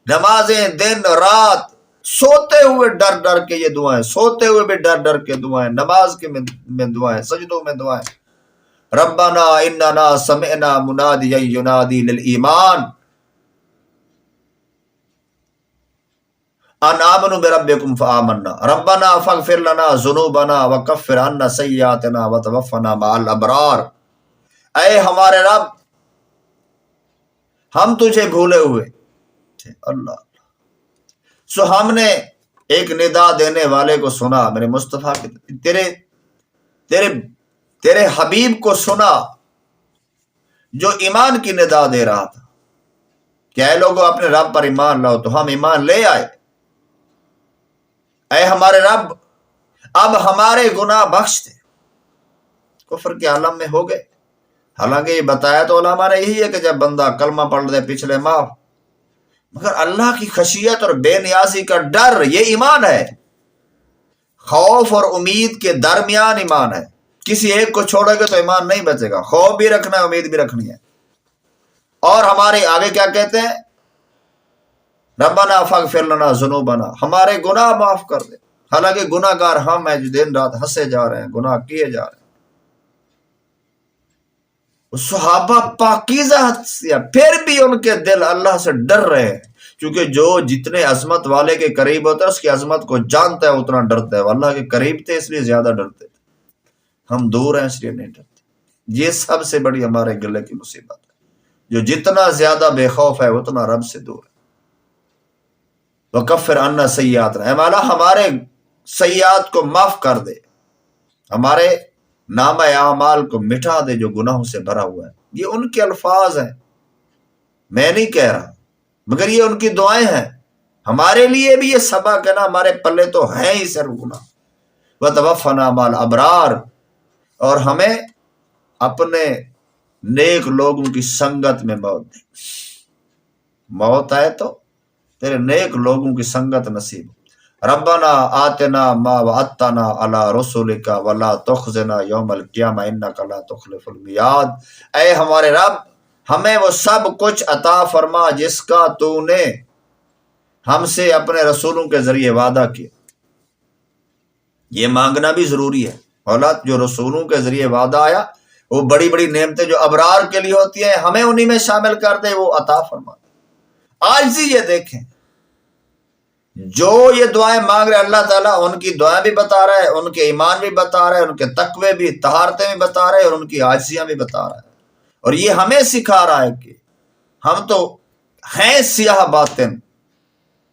نمازیں دن رات، سوتے ہوئے ڈر ڈر کے یہ دعائیں، سوتے ہوئے بھی ڈر ڈر کے دعائیں، نماز کے میں دعائیں، سجدوں میں دعائیں. ربنا اننا سمعنا منادیا ینادی للایمان ان آمنوا بربکم فآمنا ربنا فاغفر لنا ذنوبنا وکفر عنا سیئاتنا وتوفنا مع الابرار. اے ہمارے رب ہم تجھے بھولے ہوئے اللہ. سو ہم نے ایک ندا دینے والے کو سنا، میرے مصطفیٰ تیرے حبیب کو سنا جو ایمان کی ندا دے رہا تھا کہ اے لوگوں اپنے رب پر ایمان لاؤ. تو ہم ایمان لے آئے. اے ہمارے رب اب ہمارے گناہ بخش دے. کفر کے عالم میں ہو گئے. حالانکہ یہ بتایا تو علماء نے یہی ہے کہ جب بندہ کلمہ پڑھ دے پچھلے معاف، مگر اللہ کی خشیت اور بے نیازی کا ڈر یہ ایمان ہے. خوف اور امید کے درمیان ایمان ہے. کسی ایک کو چھوڑے گے تو ایمان نہیں بچے گا. خوف بھی رکھنا ہے، امید بھی رکھنی ہے. اور ہمارے آگے کیا کہتے ہیں؟ ربنا فاغفر لنا ذنوبنا، ہمارے گناہ معاف کر دے. حالانکہ گناہ گار ہم ہیں جو دن رات ہنسے جا رہے ہیں، گناہ کیے جا رہے ہیں. صحابہ پاکیزہ ہستیاں، پھر بھی ان کے دل اللہ سے ڈر رہے ہیں. کیونکہ جو جتنے عظمت والے کے قریب ہوتا ہے اس کی عظمت کو جانتا ہے اتنا ڈرتا ہے. وہ اللہ کے قریب تھے اس لیے زیادہ ڈرتے تھے. ہم دور ہیں اس لیے نہیں ڈرتے. یہ سب سے بڑی ہمارے گلے کی مصیبت ہے. جو جتنا زیادہ بے خوف ہے اتنا رب سے دور ہے. وَكَفِّرْ عَنَّا سَيِّئَاتِنَا، اے مولا ہمارے سیئات کو معاف کر دے، ہمارے نامہ اعمال کو مٹا دے جو گناہوں سے بھرا ہوا ہے. یہ ان کے الفاظ ہیں، میں نہیں کہہ رہا، مگر یہ ان کی دعائیں ہیں. ہمارے لیے بھی یہ سبق ہے نا، ہمارے پلے تو ہیں ہی صرف گناہ. وَتَوَفَّنَا مَعَ الْأَبْرَارِ، اور ہمیں اپنے نیک لوگوں کی سنگت میں موت دے. موت آئے تو تیرے نیک لوگوں کی سنگت نصیب. ربنا آتنا ما وعدتنا علی رسولک ولا تخزنا یوم القیامہ انک لا تخلف المیعاد. اے ہمارے رب ہمیں وہ سب کچھ عطا فرما جس کا تو نے ہم سے اپنے رسولوں کے ذریعے وعدہ کیا. یہ مانگنا بھی ضروری ہے. اولاد جو رسولوں کے ذریعے وعدہ آیا وہ بڑی بڑی نعمتیں جو ابرار کے لیے ہوتی ہیں ہمیں انہی میں شامل کر دے، وہ عطا فرما. آج بھی یہ دیکھیں جو یہ دعائیں مانگ رہے اللہ تعالیٰ ان کی دعائیں بھی بتا رہا ہے، ان کے ایمان بھی بتا رہا ہے، ان کے تقوی بھی، طہارتیں بھی بتا رہے ہیں، اور ان کی عاجزیاں بھی بتا رہا ہے. اور یہ ہمیں سکھا رہا ہے کہ ہم تو ہیں سیاہ باطن،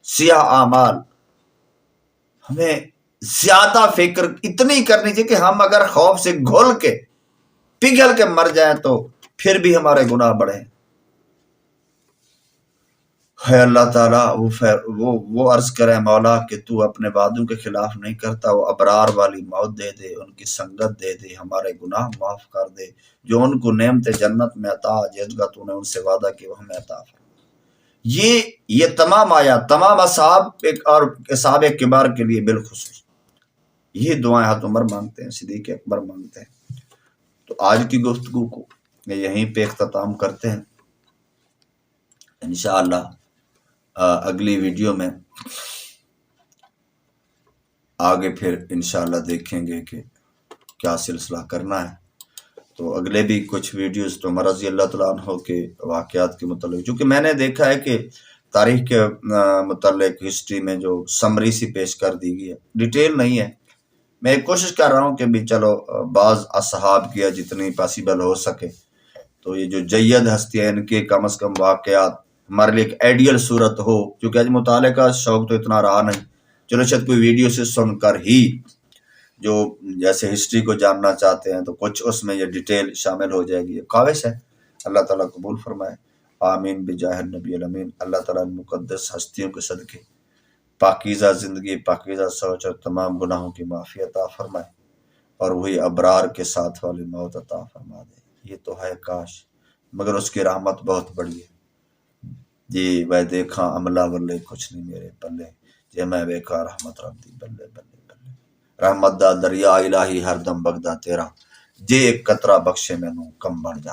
سیاہ اعمال. ہمیں زیادہ فکر اتنی کرنی چاہیے کہ ہم اگر خوف سے گھل کے پگھل کے مر جائیں تو پھر بھی ہمارے گناہ بڑھیں. ہے اللہ تعالیٰ وہ عرض کرے مولا کہ تو اپنے وعدوں کے خلاف نہیں کرتا، وہ ابرار والی موت دے دے، ان کی سنگت دے دے، ہمارے گناہ معاف کر دے، جو ان کو نعمت جنت میں عطا جس کا تو نے ان سے وعدہ کیا وہ ہمیں عطا فرما۔ یہ تمام آیات تمام اصحاب اور اصحاب کبار کے لیے بالخصوص یہ دعائیں حضرت عمر مانگتے ہیں، صدیق اکبر مانگتے ہیں۔ تو آج کی گفتگو کو یہیں پہ اختتام کرتے ہیں، انشاءاللہ اگلی ویڈیو میں آگے پھر انشاءاللہ دیکھیں گے کہ کیا سلسلہ کرنا ہے۔ تو اگلے بھی کچھ ویڈیوز تو عمر رضی اللہ تعالیٰ عنہ کے واقعات کے متعلق، چونکہ میں نے دیکھا ہے کہ تاریخ کے متعلق ہسٹری میں جو سمری سی پیش کر دی گئی ہے، ڈیٹیل نہیں ہے۔ میں کوشش کر رہا ہوں کہ بھی چلو بعض اصحاب کیا جتنی پاسیبل ہو سکے، تو یہ جو جید ہستی ہے ان کے کم از کم واقعات ہمارے لیے ایک آئیڈیل صورت ہو، کیونکہ آج مطالعے کا شوق تو اتنا رہا نہیں، چلو شاید کوئی ویڈیو سے سن کر ہی جو جیسے ہسٹری کو جاننا چاہتے ہیں تو کچھ اس میں یہ ڈیٹیل شامل ہو جائے گی، یہ خواہش ہے۔ اللہ تعالیٰ قبول فرمائے، آمین بجاہ النبی الامین۔ اللہ تعالیٰ مقدس ہستیوں کے صدقے پاکیزہ زندگی، پاکیزہ سوچ اور تمام گناہوں کی معافی عطا فرمائے، اور وہی ابرار کے ساتھ والی موت عطا فرما دے۔ یہ تو ہے کاش، مگر اس کی رحمت بہت بڑی ہے۔ جی میں دیکھا عملہ بلے کچھ نہیں میرے پلے، جے میں بیکا رحمت رب دی بلے بلے بلے، رحمت دا دریا الہی ہر دم بگدا تیرا، جے ایک قطرہ بخشے مینوں کم بن جا۔